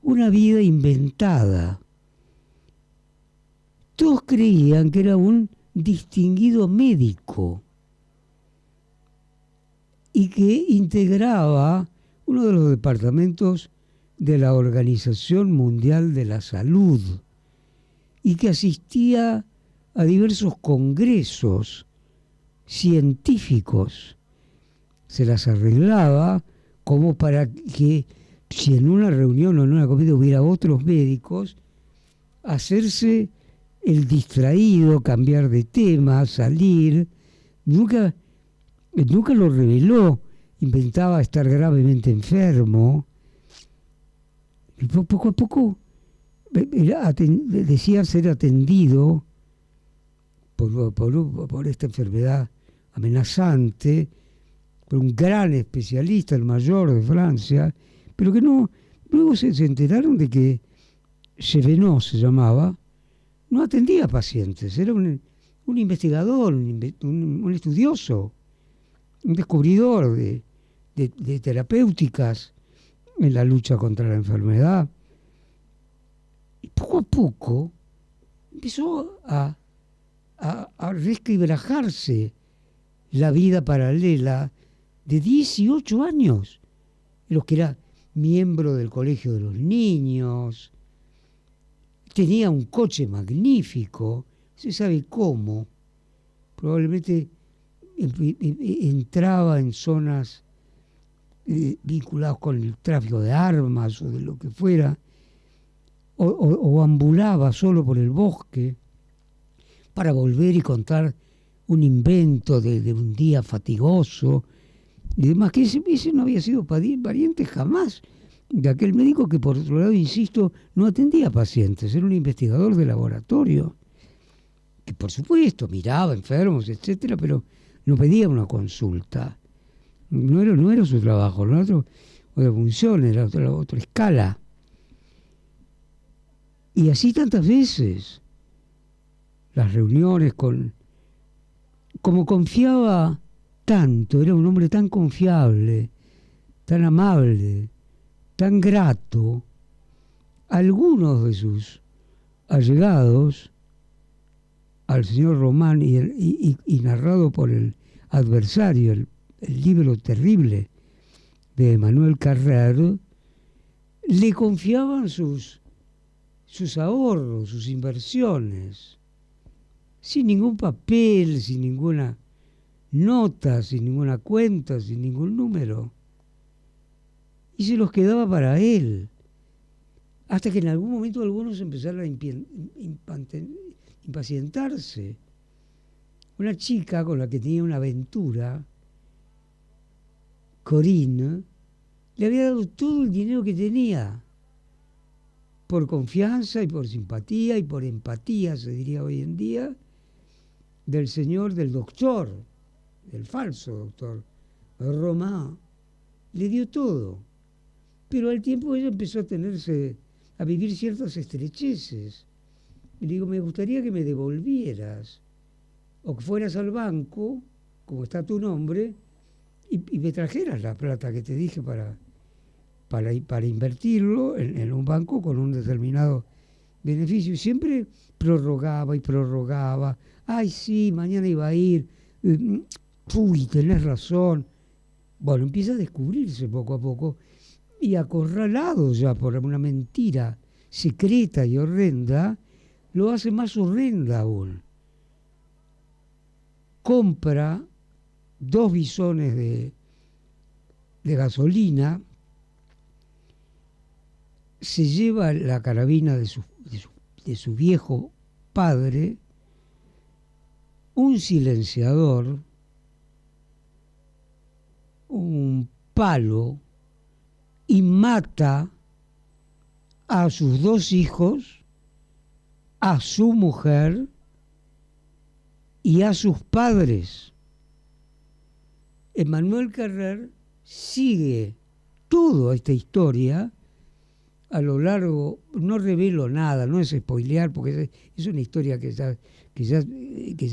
una vida inventada. Todos creían que era un distinguido médico y que integraba uno de los departamentos de la Organización Mundial de la Salud y que asistía a diversos congresos científicos. Se las arreglaba como para que si en una reunión o en una comida hubiera otros médicos, hacerse el distraído, cambiar de tema, salir. Nunca lo reveló, inventaba estar gravemente enfermo. Y poco a poco decía ser atendido por esta enfermedad amenazante, por un gran especialista, el mayor de Francia, pero que no. Luego se enteraron de que Chevenot se llamaba, no atendía pacientes, era un investigador, un estudioso, un descubridor de terapéuticas en la lucha contra la enfermedad. Y poco a poco empezó a resquebrajarse la vida paralela de 18 años, en los que era miembro del colegio de los niños, tenía un coche magnífico, se sabe cómo, probablemente entraba en zonas vinculadas con el tráfico de armas o de lo que fuera, o ambulaba solo por el bosque para volver y contar un invento de un día fatigoso y demás, que ese no había sido pariente jamás de aquel médico que, por otro lado, insisto, no atendía pacientes, era un investigador de laboratorio, que por supuesto miraba enfermos, etcétera, pero no pedía una consulta. No era su trabajo, no era otra función, era otra escala. Y así tantas veces, las reuniones como confiaba tanto, era un hombre tan confiable, tan amable, tan grato, algunos de sus allegados al señor Román y narrado por el adversario, el libro terrible de Emmanuel Carrère, le confiaban sus ahorros, sus inversiones, sin ningún papel, sin ninguna nota, sin ninguna cuenta, sin ningún número. Y se los quedaba para él. Hasta que en algún momento algunos empezaron a impacientarse. Una chica con la que tenía una aventura, Corinne, le había dado todo el dinero que tenía, por confianza y por simpatía y por empatía, se diría hoy en día, del doctor, del falso doctor Romain. Le dio todo. Pero al tiempo ella empezó a vivir ciertas estrecheces. Y le digo, me gustaría que me devolvieras, o que fueras al banco, como está tu nombre, y me trajeras la plata que te dije para invertirlo en un banco con un determinado beneficio. Y siempre prorrogaba y prorrogaba. Ay, sí, mañana iba a ir. Uy, tenés razón. Bueno, empieza a descubrirse poco a poco y acorralado ya por una mentira secreta y horrenda, lo hace más horrenda aún. Compra 2 bisones de gasolina, se lleva la carabina de su viejo padre, un silenciador, un palo, y mata a sus 2 hijos, a su mujer y a sus padres. Emmanuel Carrère sigue toda esta historia a lo largo, no revelo nada, no es spoilear, porque es una historia que ya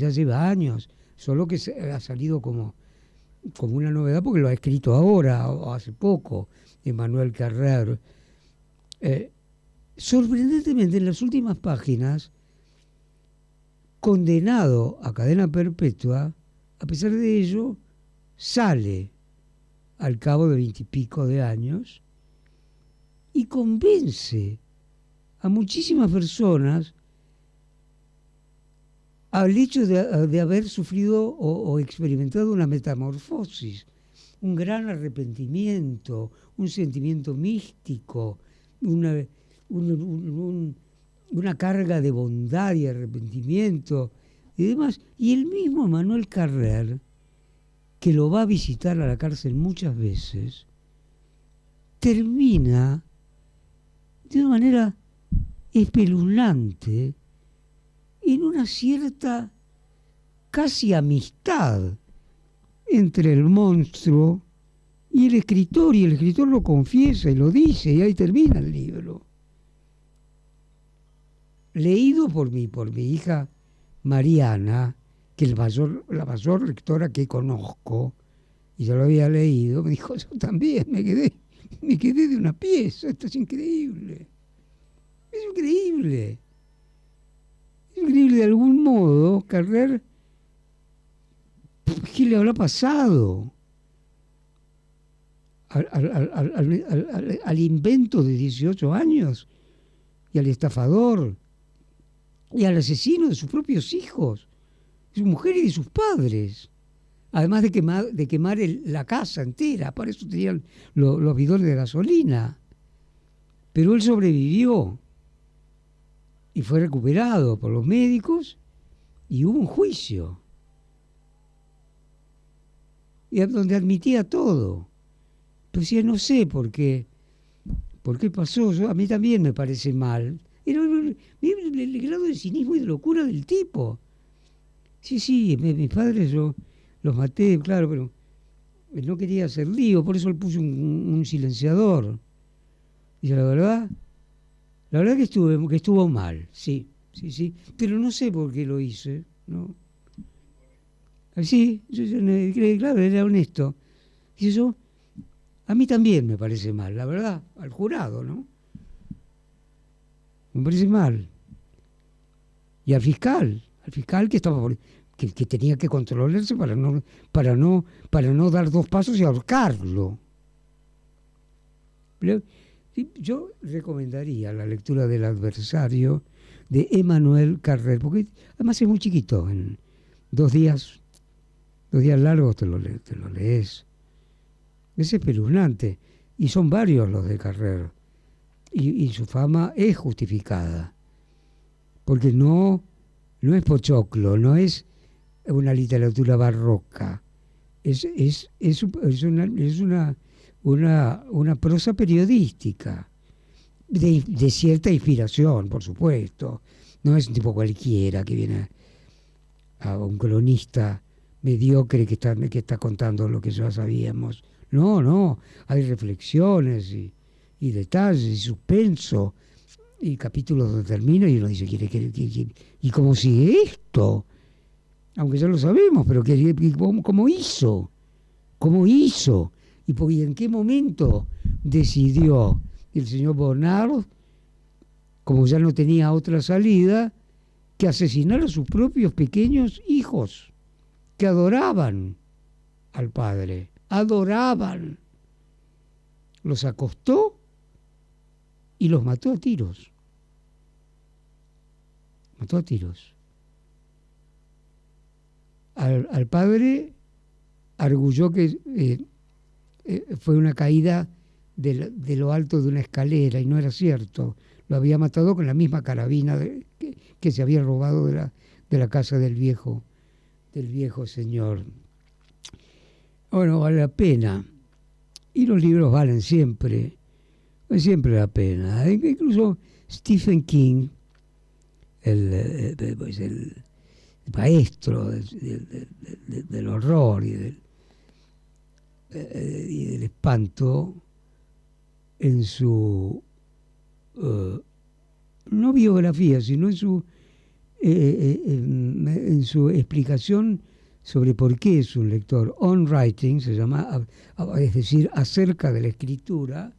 lleva años, solo que ha salido como una novedad porque lo ha escrito ahora o hace poco Emmanuel Carrère. Sorprendentemente, en las últimas páginas, condenado a cadena perpetua, a pesar de ello, sale al cabo de 20 y pico de años y convence a muchísimas personas al hecho de haber sufrido o experimentado una metamorfosis, un gran arrepentimiento, un sentimiento místico, una carga de bondad y arrepentimiento y demás. Y el mismo Emmanuel Carrère, que lo va a visitar a la cárcel muchas veces, termina de una manera espeluznante en una cierta casi amistad entre el monstruo y el escritor lo confiesa y lo dice, y ahí termina el libro. Leído por mi hija Mariana, que es la mayor lectora que conozco, y yo lo había leído, me dijo, yo también me quedé de una pieza, esto es increíble. Es increíble. Es increíble, de algún modo, Carrère, ¿qué le habrá pasado al invento de 18 años y al estafador y al asesino de sus propios hijos, de su mujer y de sus padres? Además de quemar la casa entera, para eso tenían los bidones de gasolina. Pero él sobrevivió y fue recuperado por los médicos y hubo un juicio y donde admitía todo. Pero decía, no sé por qué pasó. A mí también me parece mal. Era el grado de cinismo y de locura del tipo. Sí, mis padres yo los maté, claro, pero no quería hacer lío, por eso le puse un silenciador. Y yo, la verdad que estuvo mal, sí, pero no sé por qué lo hice, ¿no? Sí, claro, era honesto. Y eso, a mí también me parece mal, la verdad, al jurado, ¿no? Me parece mal. Y al fiscal que estaba que tenía que controlarse para no dar 2 pasos y ahorcarlo. Yo recomendaría la lectura del Adversario de Emmanuel Carrère, porque además es muy chiquito, en 2 días largos te lo lees. Es espeluznante, y son varios los de Carrère, y su fama es justificada, porque no es pochoclo, no es una literatura barroca, es una prosa periodística de cierta inspiración, por supuesto. No es un tipo cualquiera que viene a un cronista mediocre que está contando lo que ya sabíamos. No, hay reflexiones y detalles y suspenso y capítulos donde termina y uno dice, ¿y cómo sigue esto? Aunque ya lo sabemos, pero ¿cómo hizo? ¿Cómo hizo? ¿Y en qué momento decidió el señor Bonnard, como ya no tenía otra salida, que asesinar a sus propios pequeños hijos, que adoraban al padre? Adoraban. Los acostó y los mató a tiros. mató a tiros. Al padre arguyó que fue una caída de lo alto de una escalera, y no era cierto. Lo había matado con la misma carabina que se había robado de la casa del viejo señor. Bueno, vale la pena. Y los libros valen siempre la pena. Incluso Stephen King, el maestro del horror y del espanto, en su no biografía, sino en su explicación sobre por qué es un lector, On Writing, se llama, es decir, acerca de la escritura,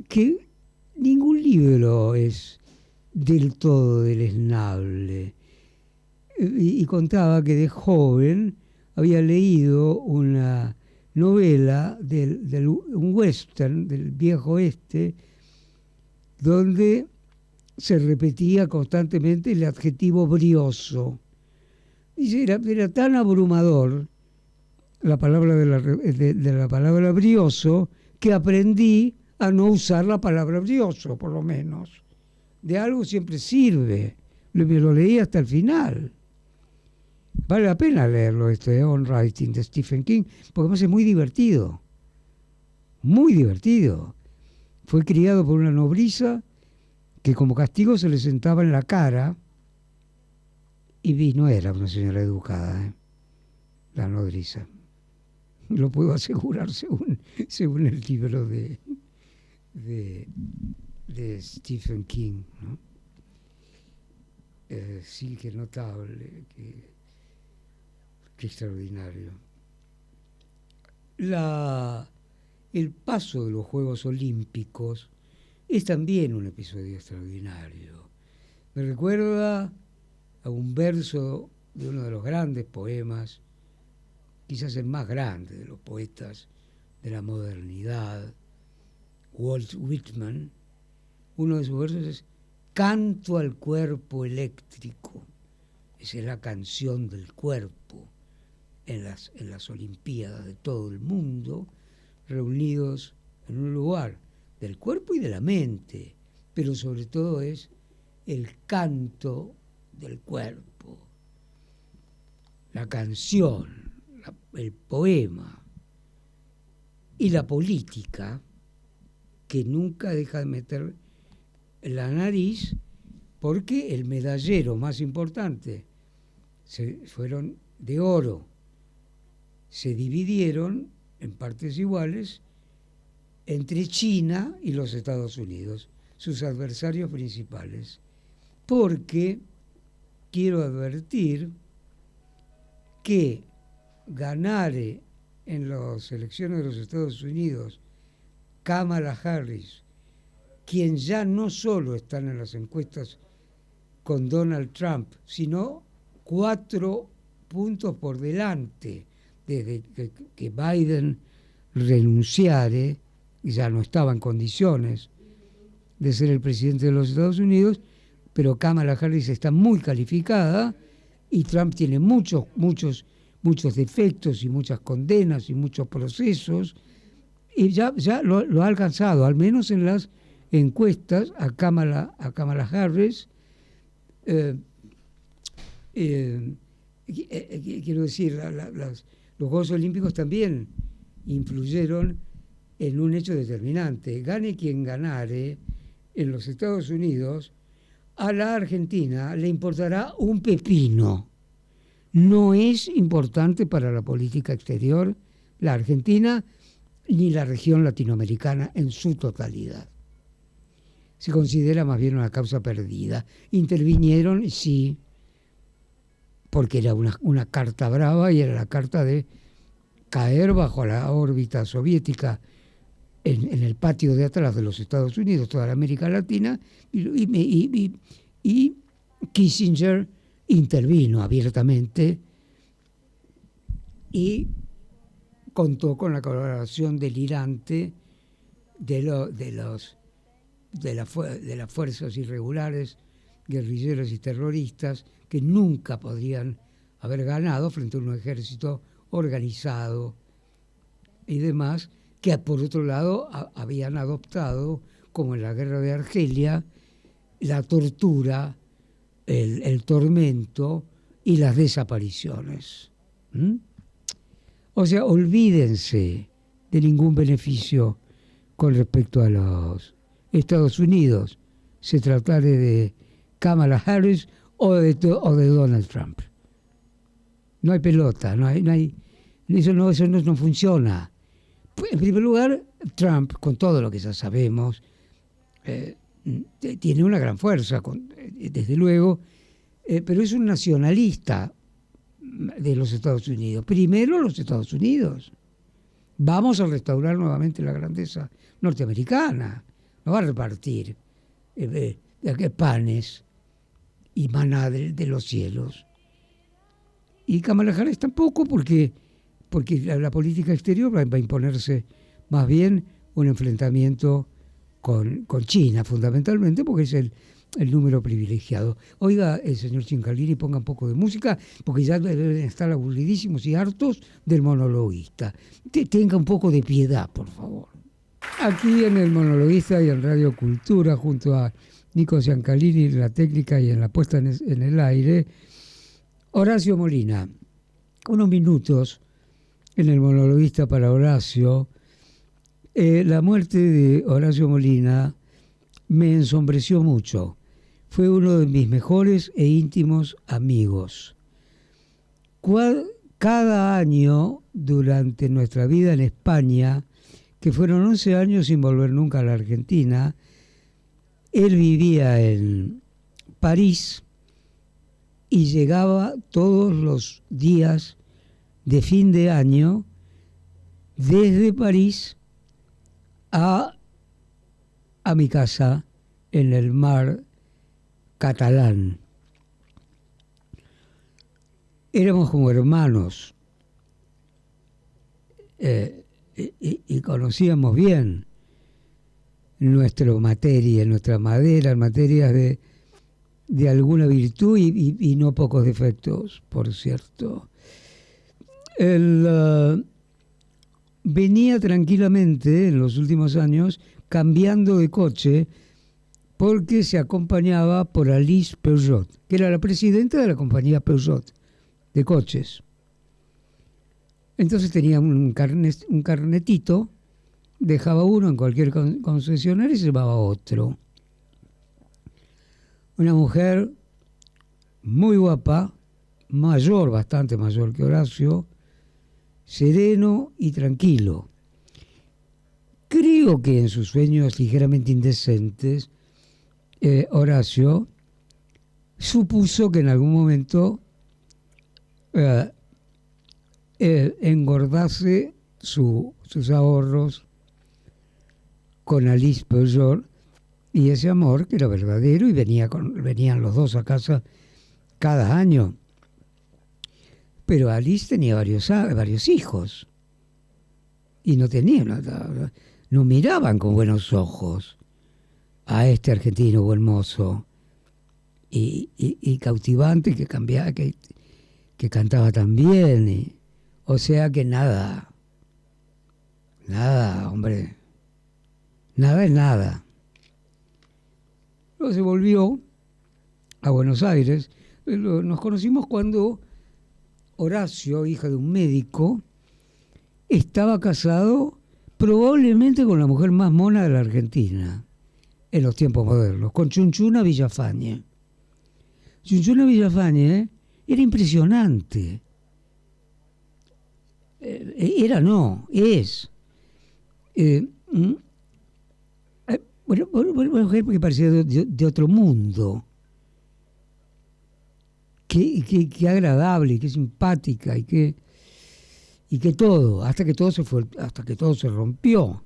que ningún libro es del todo deleznable. Y contaba que de joven había leído una novela un western del viejo oeste, donde se repetía constantemente el adjetivo brioso. Y era tan abrumador la palabra de la palabra brioso, que aprendí a no usar la palabra brioso, por lo menos. De algo siempre sirve. Me lo leí hasta el final. Vale la pena leerlo, On Writing de Stephen King, porque además es muy divertido. Muy divertido. Fue criado por una nodriza que como castigo se le sentaba en la cara, y no era una señora educada, la nodriza. Lo puedo asegurar según el libro de Stephen King, ¿no? Sí, que notable, que extraordinario. El paso de los Juegos Olímpicos es también un episodio extraordinario. Me recuerda a un verso de uno de los grandes poemas, quizás el más grande de los poetas de la modernidad, Walt Whitman. Uno de sus versos es: canto al cuerpo eléctrico. Esa es la canción del cuerpo en las Olimpiadas de todo el mundo, reunidos en un lugar del cuerpo y de la mente, pero sobre todo es el canto del cuerpo, la canción, el poema y la política, que nunca deja de meter la nariz, porque el medallero más importante fueron de oro. Se dividieron en partes iguales entre China y los Estados Unidos, sus adversarios principales. Porque quiero advertir que ganare en las elecciones de los Estados Unidos Kamala Harris, quien ya no solo está en las encuestas con Donald Trump, sino 4 puntos por delante, desde que Biden renunciare, y ya no estaba en condiciones de ser el presidente de los Estados Unidos, pero Kamala Harris está muy calificada y Trump tiene muchos defectos y muchas condenas y muchos procesos, y ya lo ha alcanzado, al menos en las encuestas, a Kamala Harris. Quiero decir, los Juegos Olímpicos también influyeron en un hecho determinante. Gane quien ganare en los Estados Unidos, a la Argentina le importará un pepino. No es importante para la política exterior la Argentina ni la región latinoamericana en su totalidad. Se considera más bien una causa perdida. Intervinieron, sí, porque era una carta brava, y era la carta de caer bajo la órbita soviética en el patio de atrás de los Estados Unidos, toda la América Latina, y Kissinger intervino abiertamente y contó con la colaboración delirante de los de las fuerzas irregulares, guerrilleros y terroristas, que nunca podrían haber ganado frente a un ejército organizado y demás, que por otro lado habían adoptado, como en la guerra de Argelia, la tortura, el tormento y las desapariciones. O sea, olvídense de ningún beneficio con respecto a los Estados Unidos, se tratare de Kamala Harris o de Donald Trump. No hay pelota, eso no funciona. En primer lugar, Trump, con todo lo que ya sabemos, tiene una gran fuerza, desde luego, pero es un nacionalista de los Estados Unidos. Primero los Estados Unidos. Vamos a restaurar nuevamente la grandeza norteamericana. No va a repartir panes y maná de los cielos. Y Kamala Harris tampoco, porque la política exterior va a imponerse más bien un enfrentamiento con China, fundamentalmente, porque es el número privilegiado. Oiga, el señor Cincalini, ponga un poco de música, porque ya deben estar aburridísimos y hartos del monologuista. Tenga un poco de piedad, por favor. Aquí en el monologuista y en Radio Cultura, junto a Nico Ciancalini en la técnica y en la puesta en el aire, Horacio Molina. Unos minutos en el monologuista para Horacio. La muerte de Horacio Molina me ensombreció mucho. Fue uno de mis mejores e íntimos amigos. Cada año, durante nuestra vida en España, que fueron 11 años sin volver nunca a la Argentina, él vivía en París y llegaba todos los días de fin de año desde París a mi casa en el mar catalán. Éramos como hermanos y conocíamos bien nuestra materia, materias de alguna virtud y no pocos defectos, por cierto. Él venía tranquilamente en los últimos años cambiando de coche porque se acompañaba por Alice Peugeot, que era la presidenta de la compañía Peugeot de coches. Entonces tenía un carnetito, dejaba uno en cualquier concesionario y se llevaba otro. Una mujer muy guapa, bastante mayor que Horacio, sereno y tranquilo. Creo que en sus sueños ligeramente indecentes, Horacio supuso que en algún momento engordase sus ahorros con Alice Peugeot, y ese amor que era verdadero, y venían los dos a casa cada año. Pero Alice tenía varios hijos y no miraban con buenos ojos a este argentino buen mozo y cautivante que cantaba tan bien. O sea que nada, hombre, nada es nada. Luego se volvió a Buenos Aires. Nos conocimos cuando Horacio, hija de un médico, estaba casado probablemente con la mujer más mona de la Argentina en los tiempos modernos, con Chunchuna Villafañe. Chunchuna Villafañe era impresionante. Es. Una mujer que parecía de otro mundo. Qué agradable, qué simpática y qué todo, hasta que todo se rompió.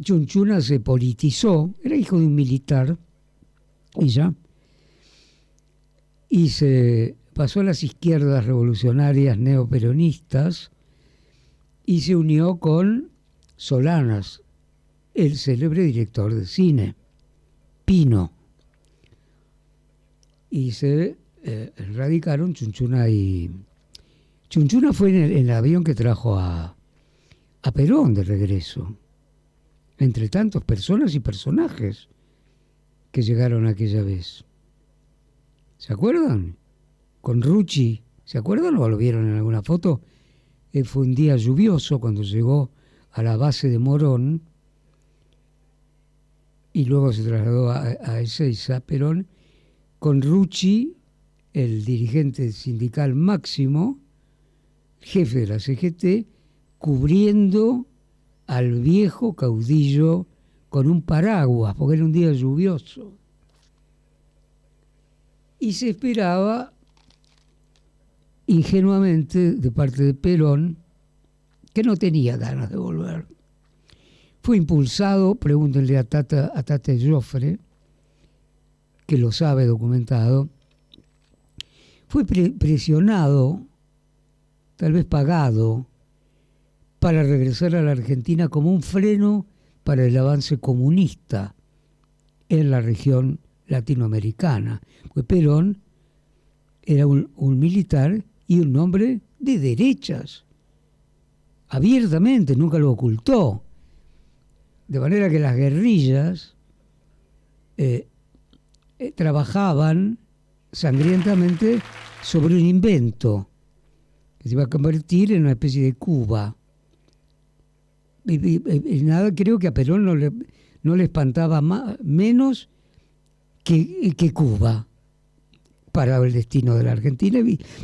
Chunchuna se politizó, era hijo de un militar, ella, y se pasó a las izquierdas revolucionarias neoperonistas y se unió con Solanas, el célebre director de cine, Pino. Y se radicaron Chunchuna y... Chunchuna fue en el avión que trajo a Perón de regreso, entre tantas personas y personajes que llegaron aquella vez. ¿Se acuerdan? Con Rucci, ¿se acuerdan o lo vieron en alguna foto? Fue un día lluvioso cuando llegó a la base de Morón y luego se trasladó a Ezeiza, Perón, con Rucci, el dirigente sindical máximo, jefe de la CGT, cubriendo al viejo caudillo con un paraguas, porque era un día lluvioso. Y se esperaba, ingenuamente, de parte de Perón, que no tenía ganas de volver. Fue impulsado, pregúntenle a Tata Joffre, que lo sabe documentado, fue presionado, tal vez pagado, para regresar a la Argentina como un freno para el avance comunista en la región latinoamericana. Pues Perón era un militar y un hombre de derechas, abiertamente, nunca lo ocultó. De manera que las guerrillas trabajaban sangrientamente sobre un invento que se iba a convertir en una especie de Cuba. Y nada, creo que a Perón no le espantaba menos que Cuba para el destino de la Argentina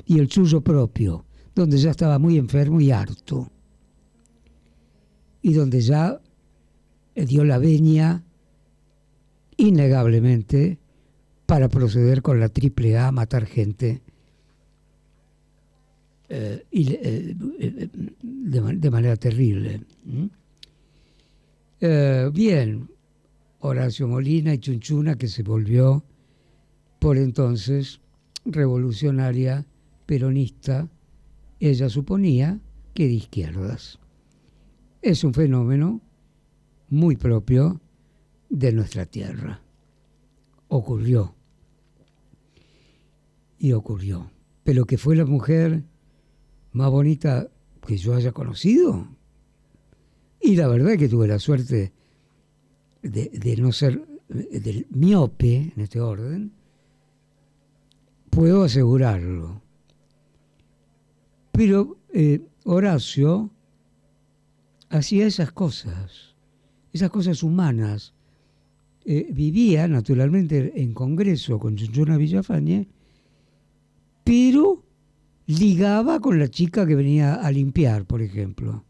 y el suyo propio, donde ya estaba muy enfermo y harto. Y donde ya dio la venia, innegablemente, para proceder con la AAA, matar gente de manera terrible. Bien, Horacio Molina y Chunchuna, que se volvió por entonces revolucionaria, peronista, ella suponía que de izquierdas. Es un fenómeno muy propio de nuestra tierra. Ocurrió. Y ocurrió. Pero que fue la mujer más bonita que yo haya conocido. Y la verdad es que tuve la suerte de no ser del miope en este orden. Puedo asegurarlo. Pero Horacio hacía esas cosas humanas. Vivía naturalmente en Congreso con Chunchuna Villafañe, pero ligaba con la chica que venía a limpiar, por ejemplo.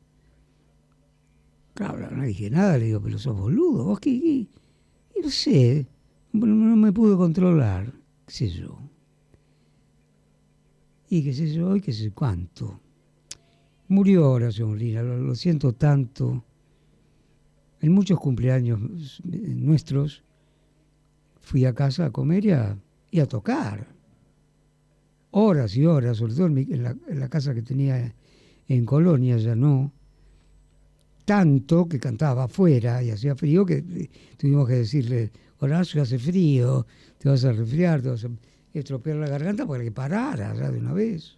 Claro, no dije nada, le digo, pero sos boludo, vos qué. Y no sé, no me pude controlar, qué sé yo. Y qué sé yo, y qué sé cuánto. Murió Horacio Molina, lo siento tanto. En muchos cumpleaños nuestros fui a casa a comer y a tocar. Horas y horas, sobre todo en la casa que tenía en Colonia, ya no. Tanto que cantaba afuera y hacía frío que tuvimos que decirle, Horacio, hace frío, te vas a resfriar, te vas a estropear la garganta para que parara ya de una vez.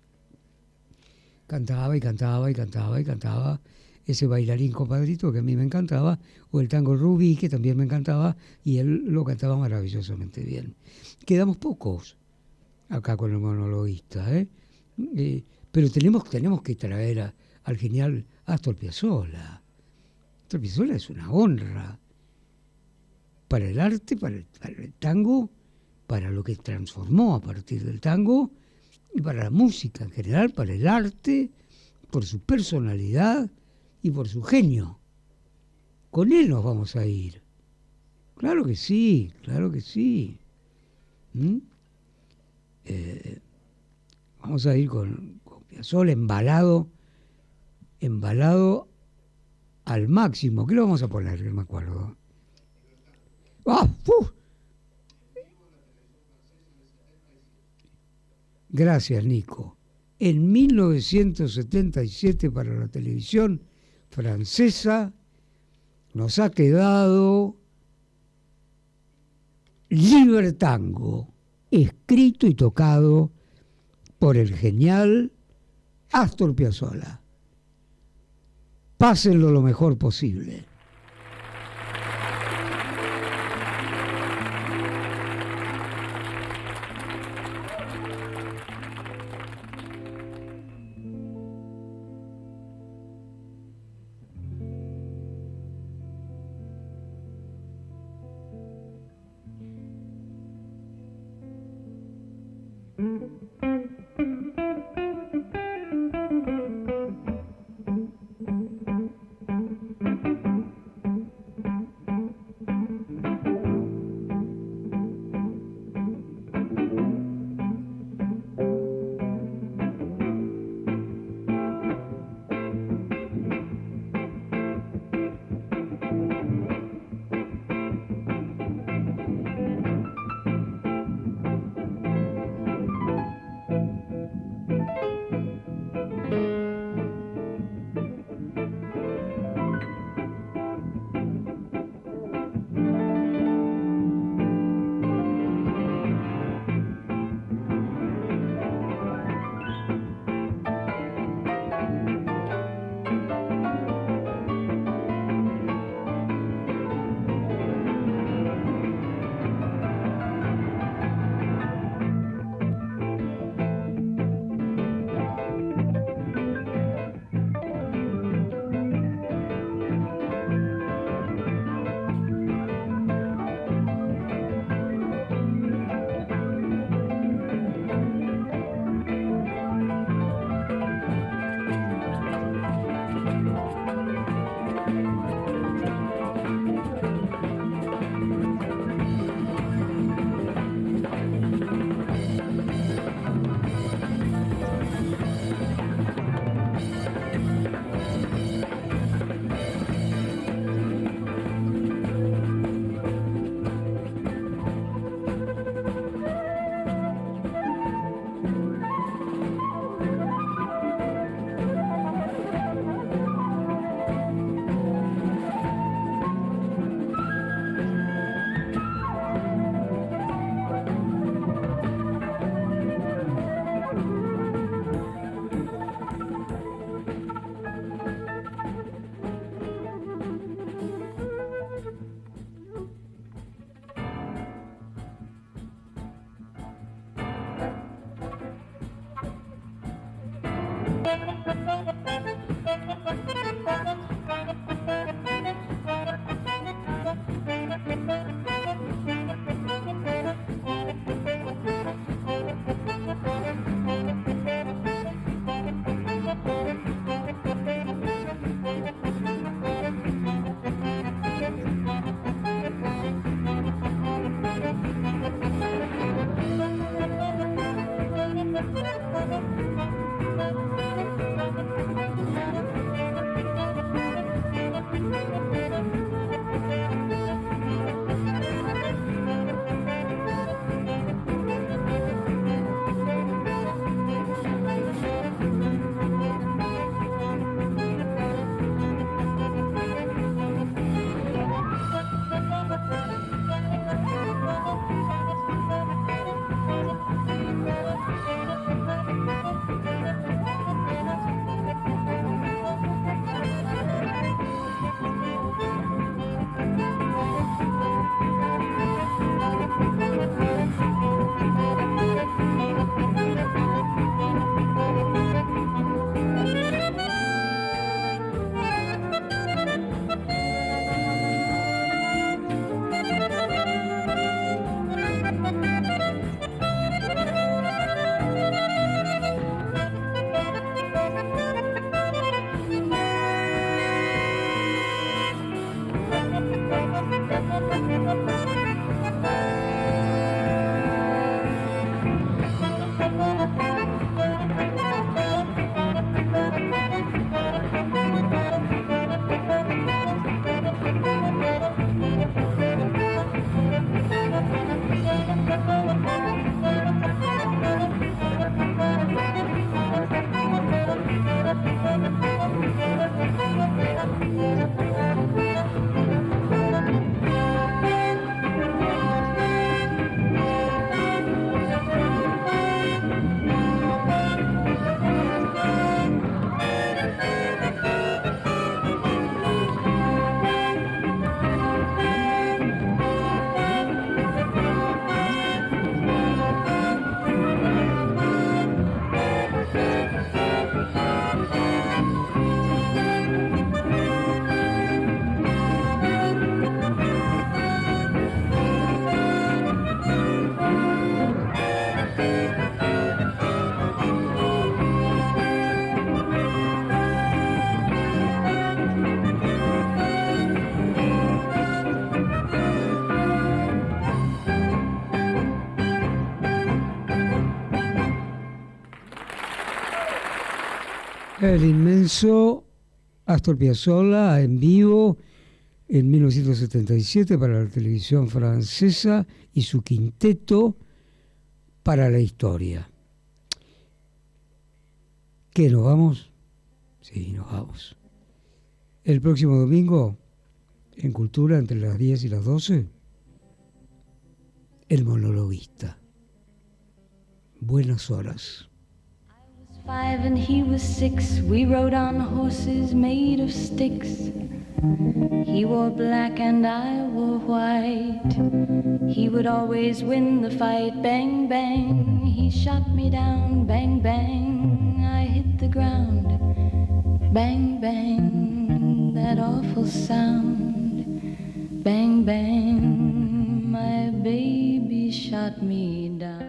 Cantaba y cantaba y cantaba y cantaba ese bailarín compadrito que a mí me encantaba, o el tango Rubí, que también me encantaba, y él lo cantaba maravillosamente bien. Quedamos pocos acá con el monologuista, pero tenemos que traer al genial Astor Piazzolla. Astor Piazzolla es una honra para el arte, para el tango, para lo que transformó a partir del tango, y para la música en general, para el arte, por su personalidad y por su genio. Con él nos vamos a ir. Claro que sí, claro que sí. Vamos a ir con Piazzolla embalado al máximo. ¿Qué lo vamos a poner? No me acuerdo. Gracias, Nico. En 1977, para la televisión francesa, nos ha quedado Libertango, escrito y tocado por el genial Astor Piazzolla. Pásenlo lo mejor posible. El inmenso Astor Piazzolla en vivo en 1977 para la televisión francesa y su quinteto para la historia. ¿Qué, nos vamos? Sí, nos vamos. El próximo domingo, en Cultura, entre las 10 y las 12, El monologuista. Buenas horas. 5 and he was 6. We rode on horses made of sticks. He wore black and I wore white. He would always win the fight. Bang, bang, he shot me down. Bang, bang, I hit the ground. Bang, bang, that awful sound. Bang, bang, my baby shot me down.